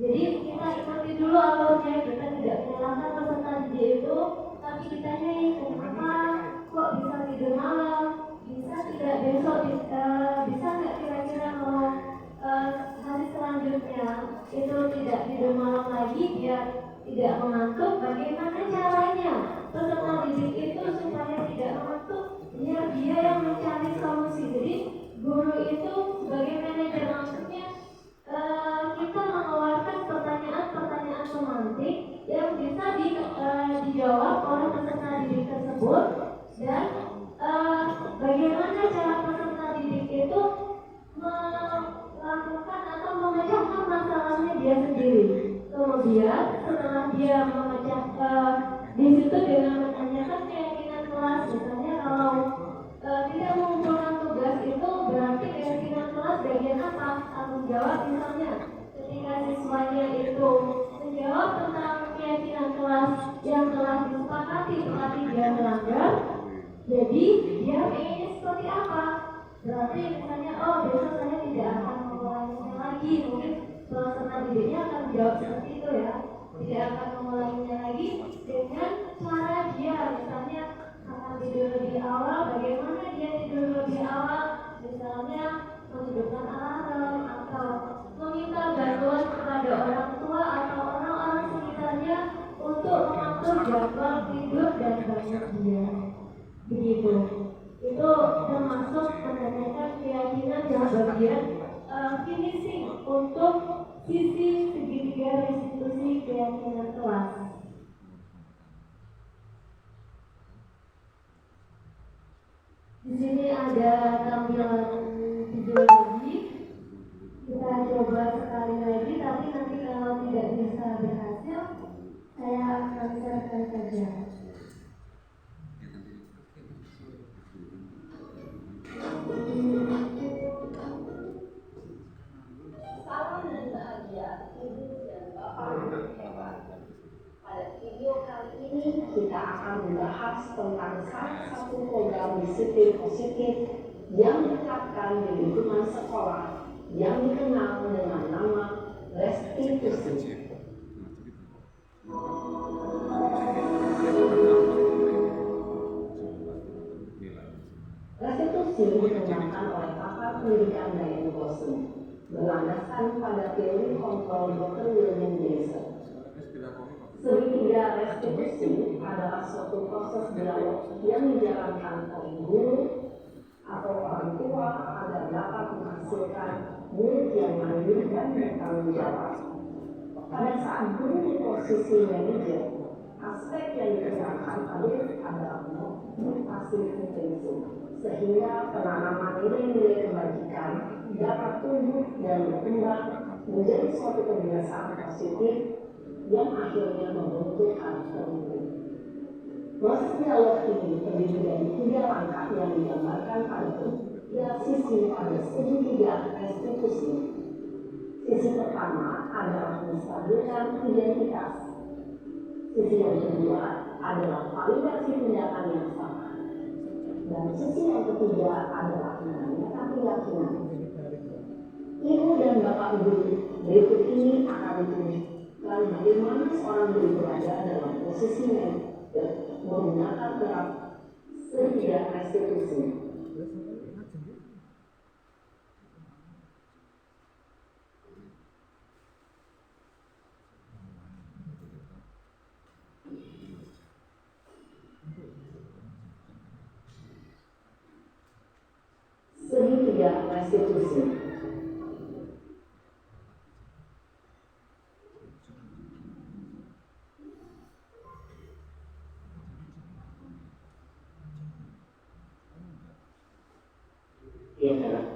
Jadi kita ikuti dulu alurnya, kita tidak menyalahkan peserta didik itu, tapi kita tanyai kenapa kok bisa tidur malam, bisa tidak besok, bisa nggak kira-kira kalau hari selanjutnya itu tidak tidur malam lagi biar tidak mengantuk. Bagaimana caranya peserta didik itu supaya tidak mengantuk? Ya, dia yang mencari solusi. Jadi guru itu sebagai manajer, maksudnya kita mengeluarkan pertanyaan-pertanyaan semantik yang bisa dijawab oleh peserta didik tersebut dan bagaimana cara peserta didik itu melakukan atau memecahkan masalahnya dia sendiri. Kemudian setelah dia memecah di situ dengan menanyakan keyakinan kelas, misalnya kalau tidak mengumpulkan tugas itu berarti keyakinan kelas bagian apa? Tanggung jawab misalnya ketika siswanya itu menjawab tentang keyakinan kelas yang telah disepakati tetapi dia melanggar, jadi dia pengennya seperti apa? Berarti misalnya, oh besok saya tidak akan mengulanginya lagi. Mungkin peserta didiknya akan menjawab seperti itu ya, tidak akan mengulanginya lagi dengan cara dia misalnya akan tidur lebih awal. Bagaimana dia tidur lebih awal? Misalnya menghidupkan alarm atau meminta bantuan kepada orang tua atau orang-orang sekitarnya untuk jadwal tidur dan bangun dia. Begitu. Itu termasuk menanyakan keyakinan dalam bagian finishing untuk sisi segitiga restitusi keyakinan kelas. Di sini ada tampilan video lagi. Kita coba sekali lagi, tapi nanti kalau tidak bisa berhasil, saya akan share saja. Salam dan bahagia Ibu dan Bapak Guru hebat. Pada video kali ini kita akan membahas tentang salah satu program disiplin positif yang diterapkan di lingkungan sekolah yang dikenal dengan nama restitusi. Restitusi dikembangkan oleh pakar pendidikan Diane Gosling berlandaskan pada teori kontrol Dr. William Jason. Segitiga restitusi adalah suatu proses dialog yang dijalankan oleh guru atau orang tua agar dapat menghasilkan murid yang mandiri dan bertanggung jawab. Pada saat guru di posisi manajer, aspek yang dikerjakan adalah motivasi intensif, sehingga penanaman nilai-nilai kebajikan dapat tumbuh dan berkembang menjadi suatu kebiasaan positif yang akhirnya membentuk karakter murid. Proses dialog ini terdiri dari 3 langkah yang digambarkan pada sisi pada segitiga restitusi. Sisi pertama adalah menstabilkan identitas. Sisi yang kedua adalah validasi tindakan yang salah. Dan sisi yang ketiga adalah menanyakan keyakinan. Ibu dan Bapak Guru, berikut ini akan ditunjukkan bagaimana seorang guru berada dalam posisi manajer menggunakan terap segitiga restitusi. Segitiga restitusi. Iya, Sarah.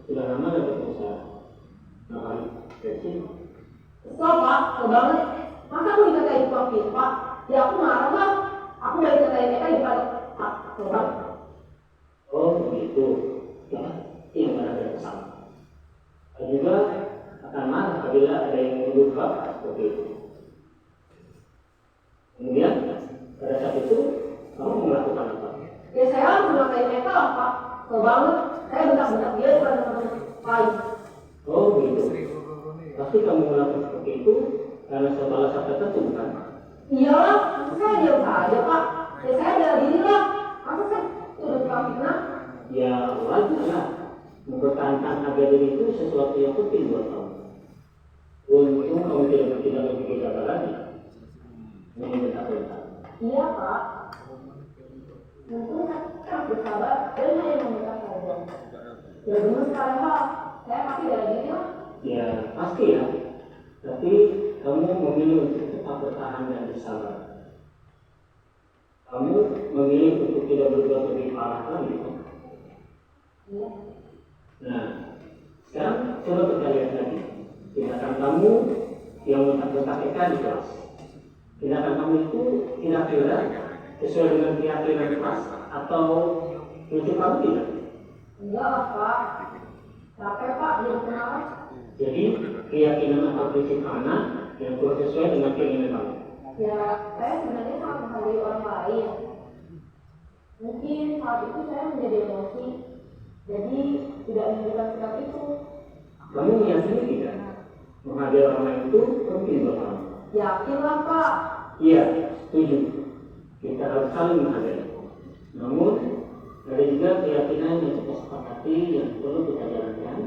Sudah lama dapat usaha. Nah, jadi Stop, Pak. Kebangun. Masa aku dikatain tukang pipa? Ya aku marah, Pak. Aku gak dikatain mereka di depan Pak. Coba. oh begitu. Ya, yang mana ada kesalahan. Dan juga akan marah apabila ada yang menuduh Bapak seperti itu. Kemudian pada saat itu kamu melakukan apa? Ya saya langsung ngatain mereka lah, Pak. Kebangun. Saya bentak-bentak dia pada teman-teman lain. Oh begitu. Pasti kamu melakukan seperti itu karena sebuah alasan tertentu, bukan? Iyalah, masa saya diam saja, Pak. Ya saya bela diri lah. Masa saya udah tukang fitnah? Ya wajar lah. Mempertahankan harga diri itu sesuatu yang penting buat kamu. Untung kamu tidak bertindak lebih gegabah lagi. Membentak-bentak. Iya, Pak. Mungkin saya bersabar dan hanya meminta saja. Ya benar sekali, Pak. Saya pasti bela diri lah. Ya pasti ya. Tapi kamu memilih untuk tetap bertahan dan bersabar. Kamu memilih untuk tidak berbuat lebih parah lagi. Iya. Nah, sekarang coba kita lihat lagi. Tindakan kamu yang bentak-bentak di kelas. Tindakan kamu itu kira-kira sesuai dengan keyakinan kelas atau prinsip kamu tidak? Enggak lah, Pak. Capek, Pak. Dia kenapa? Jadi keyakinan atau prinsip anak yang kurang sesuai dengan keinginan kamu. Ya, saya sebenarnya sangat menghargai orang lain. Mungkin saat itu saya menjadi emosi, jadi tidak menunjukkan sikap itu. Kamu meyakini tidak? Menghargai orang lain itu penting buat kamu. Yakinlah, Pak. Iya, setuju. Kita harus saling menghargai. Namun, ada juga keyakinan yang kita sepakati yang perlu kita jalankan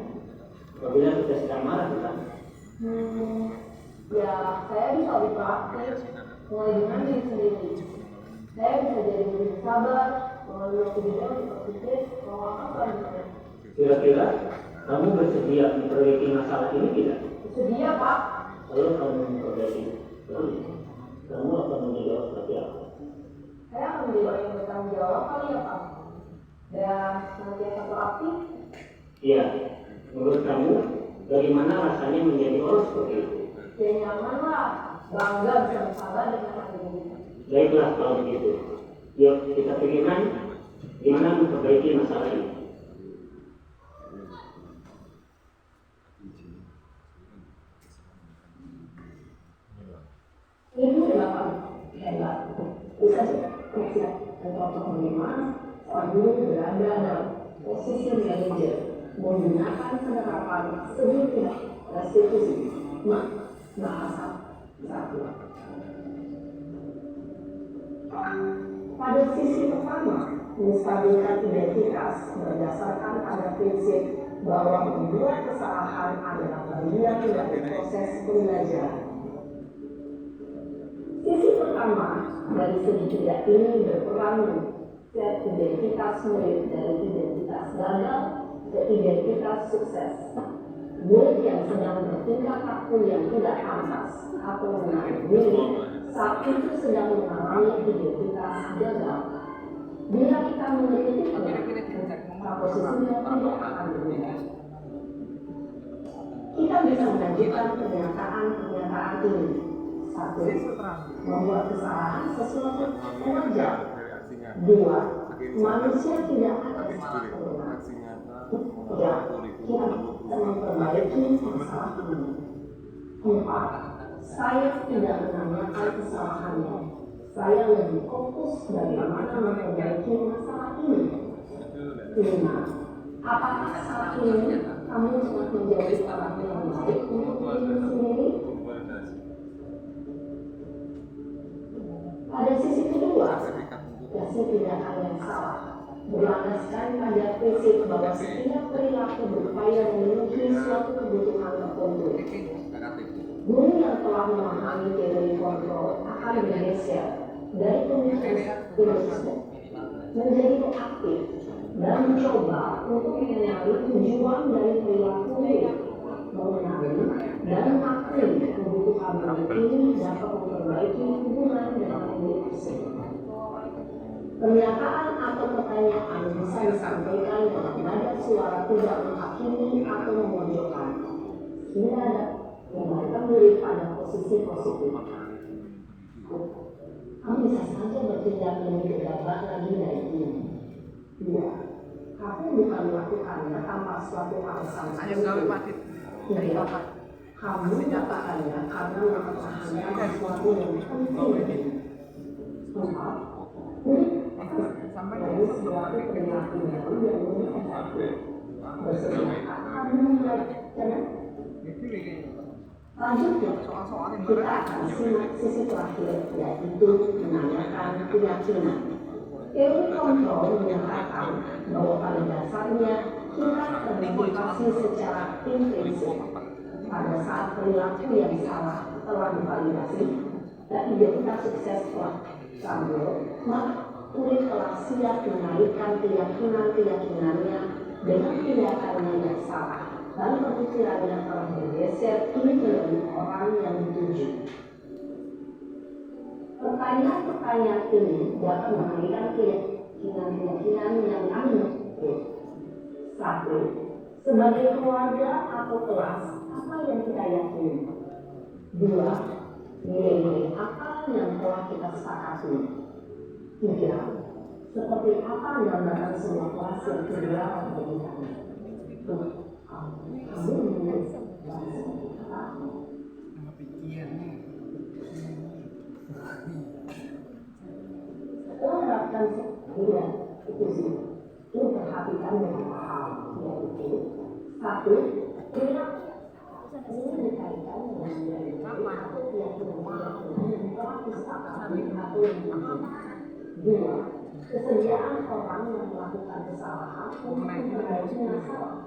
apabila kita sedang marah, bukan? Ya, saya bisa lebih praktis. mulai dengan diri sendiri. Saya bisa jadi lebih sabar, mengambil kebijakan yang positif, melakukan pelan-pelan. Kira-kira kamu bersedia memperbaiki masalah ini tidak? Bersedia, Pak. Kalau kamu memperbaiki, kamu akan menjadi orang seperti apa? Saya akan menjadi orang yang bertanggung jawab kali ya, Pak. Dan senantiasa proaktif. Iya, menurut kamu bagaimana rasanya menjadi orang seperti itu? Ya nyaman lah, bangga bisa bersahabat dengan orang ini. Baiklah kalau begitu. Yuk kita pikirkan gimana memperbaiki masalah ini. Ibu delapan hebat, bisa siap untuk menerima seorang guru berada dalam posisi manajer menggunakan penerapan sedikit restitusi bahasa satu. Pada sisi pertama, menstabilkan identitas berdasarkan pada prinsip bahwa membuat kesalahan adalah bagian dari proses pembelajaran. Sisi pertama dari segitiga ini berperan set identitas murid dari identitas gagal ke identitas sukses. Murid yang sedang bertingkah laku yang tidak pantas atau menarik diri saat itu sedang mengalami identitas gagal. Bila kita menelitinya, posisinya tidak akan berbeda. Kita bisa melanjutkan pernyataan ini. Satu, membuat kesalahan sesuatu yang wajar. Dua, manusia tidak akan salah berulang. Tiga, kita memperbaiki masalah ini. Empat, saya tidak menanyakan kesalahannya. Saya lebih fokus bagaimana memperbaiki masalah ini. Lima, apakah saat ini kamu telah menjadi orang yang baik untuk diri sendiri? Pada sisi kedua, versi tindakan yang salah berlandaskan pada prinsip bahwa setiap perilaku berupaya memenuhi suatu kebutuhan tertentu. Guru yang telah memahami teori kontrol akan bergeser dari pemikiran menjadi proaktif dan mencoba untuk mengenali tujuan dari perilaku ini, mengenali dan mengakui kebutuhan ini dapat memperbaiki hubungan dengan diri tersebut. Pernyataan atau pertanyaan bisa disampaikan dengan nada suara tidak menghakimi atau memojokkan, sehingga ada memberikan diri pada posisi positif. Kamu bisa saja bertindak lebih gegabah lagi dari ini. Dua, kamu bukan melakukannya tanpa suatu alasan. Tiga, kamu melakukannya karena mempertahankan sesuatu yang penting. Empat, dari suatu perilaku baru yang lebih efektif. Bersedia akan memulai. Lanjutnya, kita akan simak sisi terakhir, yaitu menanyakan keyakinan. Teori kontrol menyatakan bahwa pada dasarnya kita termotivasi secara intrinsik. Pada saat perilaku yang salah telah divalidasi dan identitas sukses telah sambil, maka murid telah siap menaikkan keyakinan-keyakinannya dengan tindakannya yang salah. Dan pemikirannya telah bergeser ini menjadi orang yang dituju. Pertanyaan-pertanyaan ini dapat memberikan keyakinan yang aneh. Satu, sebagai keluarga atau kelas, apa yang kita yakini? Dua, nilai-nilai apa yang telah kita sepakati? Tiga, seperti apa gambaran sebuah kelas yang segera memberikan? Setelah menerapkan sebuah itu sih, ini perhatikan beberapa hal, yaitu satu, perilaku ini dikaitkan dengan nilai atau keyakinan yang telah disepakati atau yang. Dua, kesediaan orang yang melakukan kesalahan untuk memperbaiki masalah.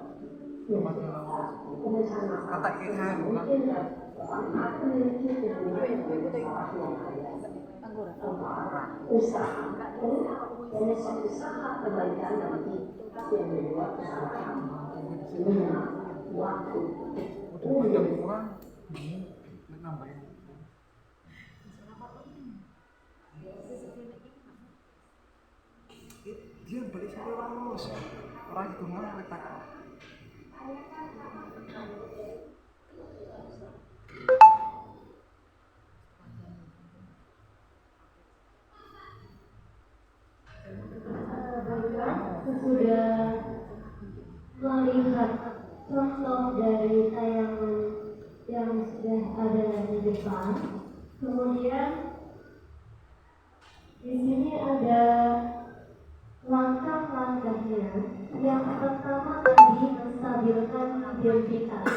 Kata mungkin orang akan memiliki kebutuhan yang salah yang ada. usaha dan usaha kebaikan nanti yang membuat kesalahan dengan waktu. Dia balik sampai orang lulus. Orang itu mana letak? Sudah melihat contoh dari tayangan yang sudah ada di depan. Kemudian di sini ada langkah-langkahnya. Yang pertama tadi menstabilkan identitas.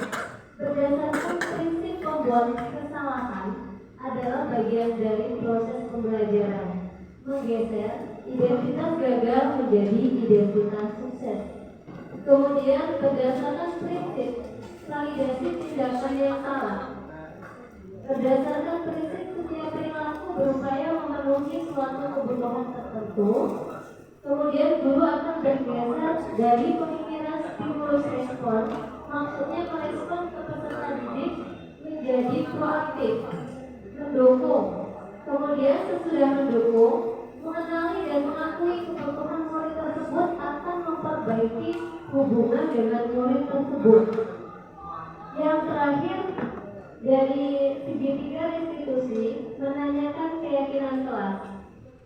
Berdasarkan prinsip pembuat kesalahan adalah bagian dari proses pembelajaran. Menggeser identitas gagal menjadi identitas sukses. Kemudian berdasarkan prinsip validasi tindakan yang salah. Berdasarkan prinsip setiap perilaku berupaya memenuhi suatu kebutuhan tertentu. Kemudian guru akan bergeser dari pemikiran stimulus respon, maksudnya merespon ke peserta didik menjadi proaktif, mendukung. Kemudian sesudah mendukung, mengenali dan mengakui kebutuhan murid tersebut akan memperbaiki hubungan dengan murid tersebut. Yang terakhir, dari segitiga restitusi menanyakan keyakinan kelas.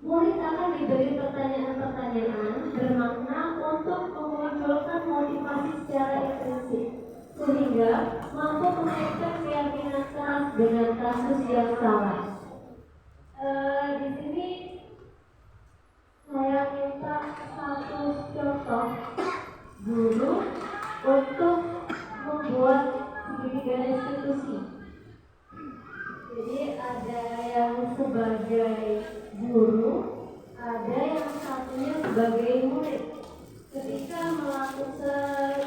Murid akan diberi pertanyaan-pertanyaan bermakna untuk memunculkan motivasi secara intrinsik, sehingga mampu menaikkan keyakinan kelas dengan kasus yang salah. Di sini saya minta satu contoh guru untuk membuat segitiga restitusi. Jadi ada yang sebagai guru, ada yang satunya sebagai murid. Ketika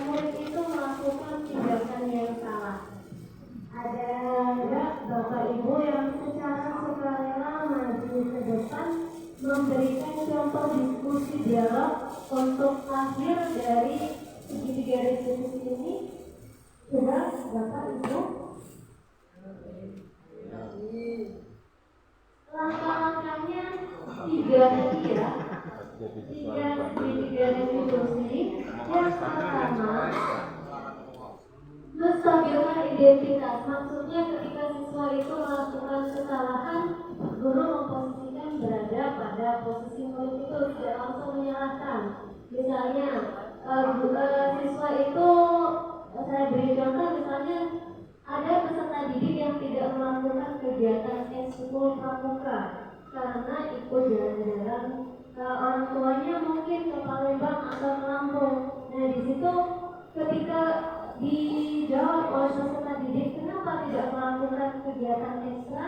murid itu melakukan tindakan yang salah, ada enggak Bapak Ibu yang secara sukarela maju ke depan memberikan contoh diskusi dialog untuk akhir dari segitiga restitusi ini? Sudah, Bapak Ibu? Langkah-langkahnya 3 tadi ya. 3 segitiga restitusi. Yang pertama, menstabilkan identitas. Maksudnya ketika siswa itu melakukan kesalahan, guru memposisikan berada pada posisi murid itu, tidak langsung menyalahkan. Misalnya siswa itu, saya beri contoh, misalnya ada peserta didik yang tidak melakukan kegiatan ekskul pramuka karena ikut jalan-jalan orang tuanya mungkin ke Palembang atau ke Lampung. Nah di situ ketika dijawab oleh peserta didik kenapa tidak melakukan kegiatan ekstra,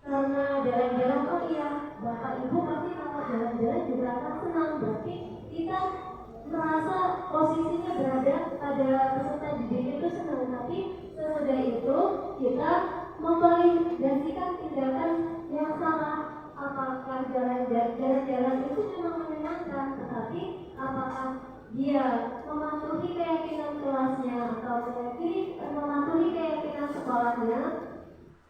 karena jalan-jalan. Oh iya, Bapak Ibu pasti kalau jalan-jalan juga akan senang. Berarti kita merasa posisinya berada pada peserta didik itu senang, tapi sesudah itu kita memvalidasikan tindakan yang salah. Apakah jalan-jalan itu memang menyenangkan, tetapi apakah dia mematuhi keyakinan kelasnya atau mematuhi keyakinan sekolahnya?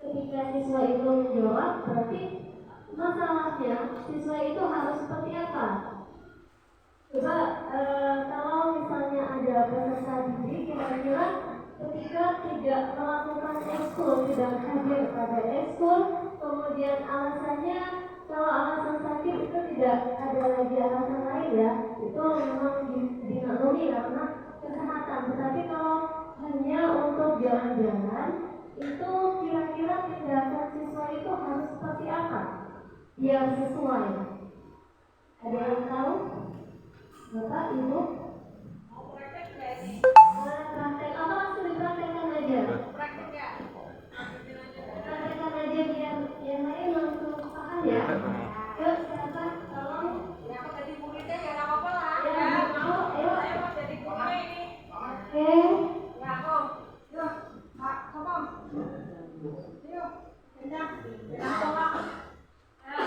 Ketika siswa itu menjawab, berarti masalahnya siswa itu harus seperti apa? Coba kalau misalnya ada peserta didik kira-kira ketika tidak melakukan ekskul, tidak hadir pada ekskul, kemudian alasannya kalau alasan sakit itu tidak ada lagi alasan lain ya, itu memang dimaklumi karena kesehatan. Tetapi kalau hanya untuk jalan-jalan, itu kira-kira tindakan siswa itu harus seperti apa yang sesuai? Ada yang tahu? Bapak, Ibu? Mau praktek nggak sih? Praktek apa langsung dipraktekkan aja? Praktekkan aja biar yang lain langsung paham ya. Yuk, siapa? Tolong. Ya aku jadi muridnya ya nggak apa-apa lah. Ya, mau, ayo. Saya mau jadi gurunya ini. Oke. Ya aku. Yuk, Pak, ngomong. Yuk, kenyang. Kenyang tolak. Ya.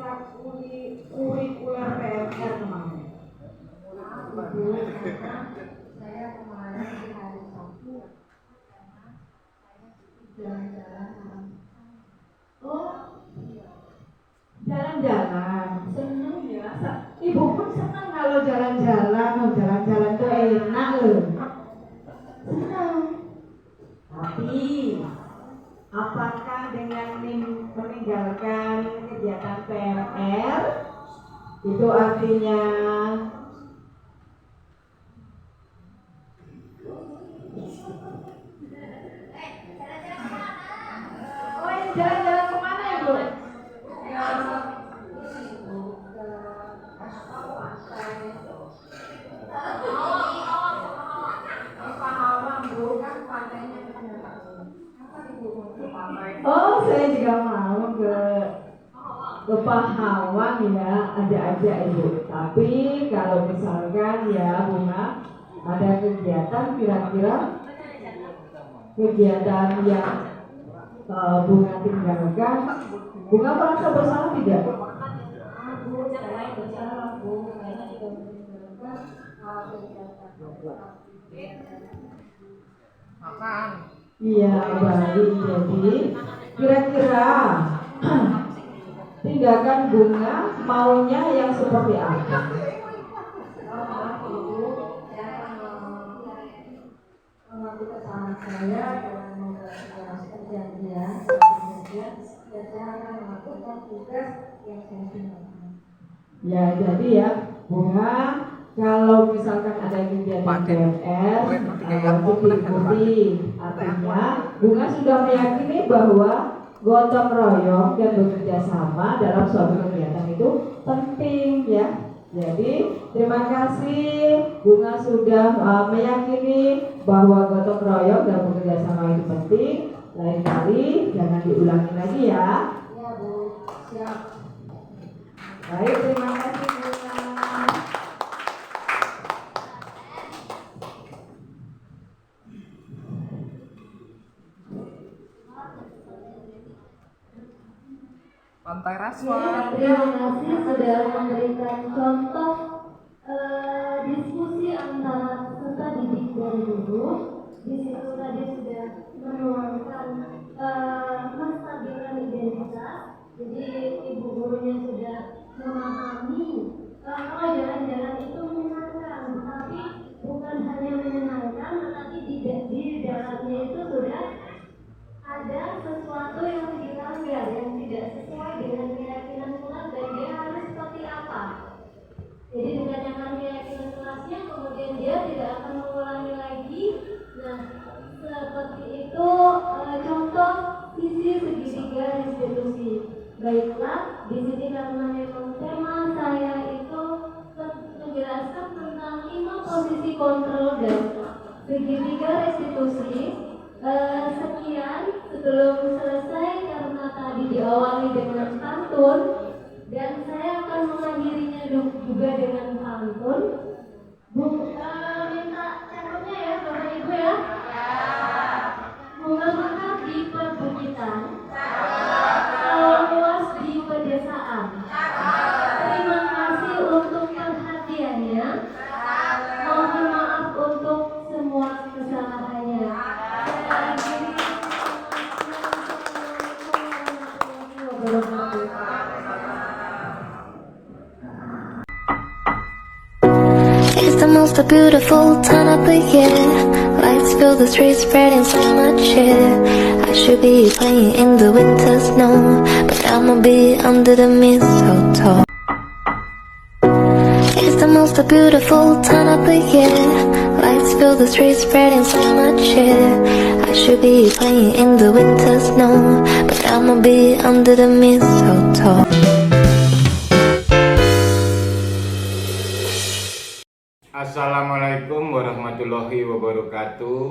sikap kurikuler PMR kemarin? Saya kemarin di hari Sabtu jalan-jalan. Oh, Jalan-jalan, seneng ya. Ibu pun seneng kalau jalan-jalan. Jalan-jalan tuh enak loh. Senang. Tapi apakah dengan meninggalkan kegiatan PMR itu artinya oh ini jalan-jalan kemana ya Bu? Oh, saya juga mau ke Pahawang ya, ada Ibu. Tapi kalau misalkan ya Bunga ada kegiatan kira-kira kegiatan yang Bunga tinggalkan, Bunga merasa bersalah tidak? Makan. Iya, baik. Jadi kira-kira tindakan Bunga maunya yang seperti apa? Mengambil kesalahan saya dalam membuat perjanjian dan saya akan melakukan tugas yang saya tinggalkan. Ya, jadi ya Bunga, kalau misalkan ada kegiatan PMR wajib diikuti. Artinya Bunga sudah meyakini bahwa gotong royong dan bekerja sama dalam suatu kegiatan itu penting ya. Jadi terima kasih Bunga sudah meyakini bahwa gotong royong dan bekerja sama itu penting. Lain kali jangan diulangi lagi ya. Ya Bu, siap. Baik, terima kasih Bunga. Pantai Raswa. Terima kasih sudah memberikan contoh diskusi antara peserta didik dari dulu. Di situ tadi sudah menuangkan menstabilkan identitas. Jadi ibu gurunya sudah memahami kalau jalan-jalan itu menyenangkan, tapi bukan hanya menyenangkan, tetapi di dalamnya itu sudah ada sesuatu yang dilanggar, yang tidak sesuai dengan keyakinan kelas dan dia harus seperti apa. Jadi ditanyakan keyakinan kelasnya, kemudian dia tidak akan mengulangi lagi. Nah, seperti itu contoh visi segitiga institusi. Baiklah, di sini karena memang tema saya itu menjelaskan tentang 5 posisi kontrol dan segitiga restitusi. Sekian sebelum selesai karena tadi diawali dengan pantun dan saya akan mengakhirinya juga dengan pantun. Minta catatnya ya Bapak Ibu ya. Bunga mekar di perbukitan, sawah luas di pedesaan. Terima kasih untuk perhatiannya. Mohon maaf untuk semua kesalahannya. It's the most beautiful time of the year. Lights fill the streets, spreading so much cheer. I should be playing in the winter snow, but I'ma be under the mistletoe. It's the most beautiful time of the year. Lights fill the streets, spreading so much cheer. I should be playing in the winter snow, but I'ma be under the mistletoe. Assalamualaikum warahmatullahi wabarakatuh.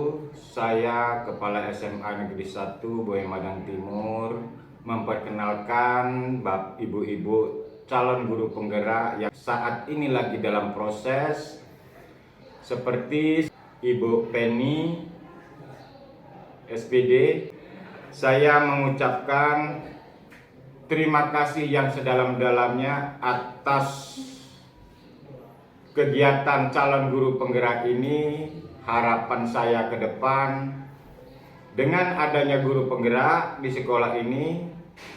Saya Kepala SMA Negeri 1 Boyolmadang Timur memperkenalkan ibu-ibu calon guru penggerak yang saat ini lagi dalam proses, seperti Ibu Penny SPD. Saya mengucapkan terima kasih yang sedalam-dalamnya atas kegiatan calon guru penggerak ini. Harapan saya ke depan, dengan adanya guru penggerak di sekolah ini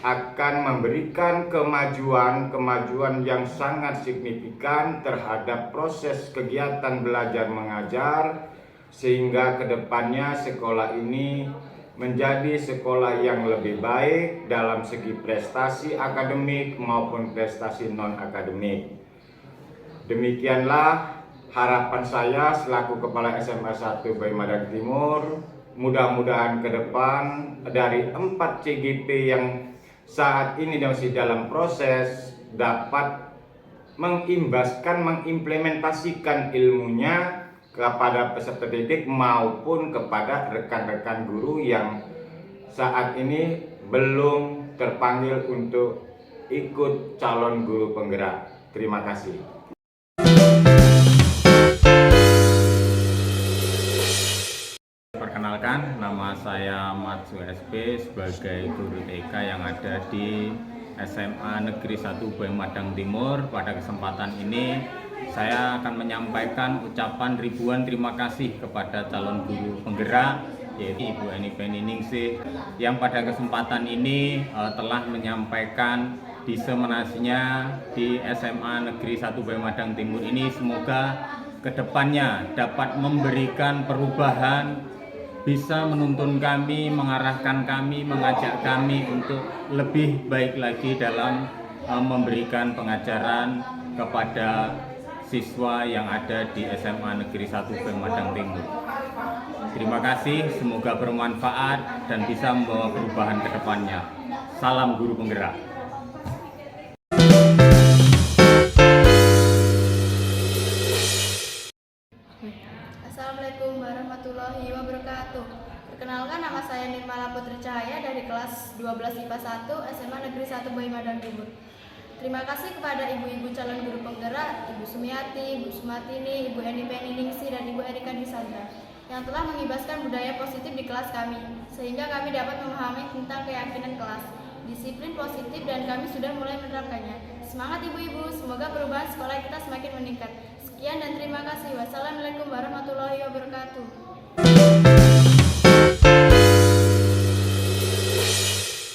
akan memberikan kemajuan yang sangat signifikan terhadap proses kegiatan belajar mengajar, sehingga kedepannya sekolah ini menjadi sekolah yang lebih baik dalam segi prestasi akademik maupun prestasi non-akademik. Demikianlah harapan saya selaku Kepala SMA 1 Bayi Madang Timur. Mudah-mudahan ke depan dari 4 CGP yang saat ini masih dalam proses dapat mengimplementasikan ilmunya kepada peserta didik maupun kepada rekan-rekan guru yang saat ini belum terpanggil untuk ikut calon guru penggerak. Terima kasih. Perkenalkan, nama saya Matsu SP sebagai guru TK yang ada di SMA Negeri 1 Bayi Madang Timur. Pada kesempatan ini saya akan menyampaikan ucapan ribuan terima kasih kepada calon guru penggerak, yaitu Ibu Eni Ningsih, yang pada kesempatan ini telah menyampaikan diseminasinya di SMA Negeri 1 Bayi Madang Timur ini. Semoga kedepannya dapat memberikan perubahan, bisa menuntun kami, mengarahkan kami, mengajak kami untuk lebih baik lagi dalam memberikan pengajaran kepada siswa yang ada di SMA Negeri 1 Bayi Madang Timur. Terima kasih, semoga bermanfaat dan bisa membawa perubahan ke depannya. Salam guru penggerak. Assalamualaikum warahmatullahi wabarakatuh. Perkenalkan, nama saya Nirmala Putri Cahaya dari kelas 12 IPA 1 SMA Negeri 1 Bayi Madang Timur. Terima kasih kepada ibu-ibu calon guru penggerak, Ibu Sumiati, Ibu Sumatini, Ibu Eni Ningsih, dan Ibu Erika Disandra yang telah mengibaskan budaya positif di kelas kami, sehingga kami dapat memahami tentang keyakinan kelas, disiplin positif, dan kami sudah mulai menerapkannya. Semangat ibu-ibu, semoga perubahan sekolah kita semakin meningkat. Sekian dan terima kasih. Wassalamualaikum warahmatullahi wabarakatuh.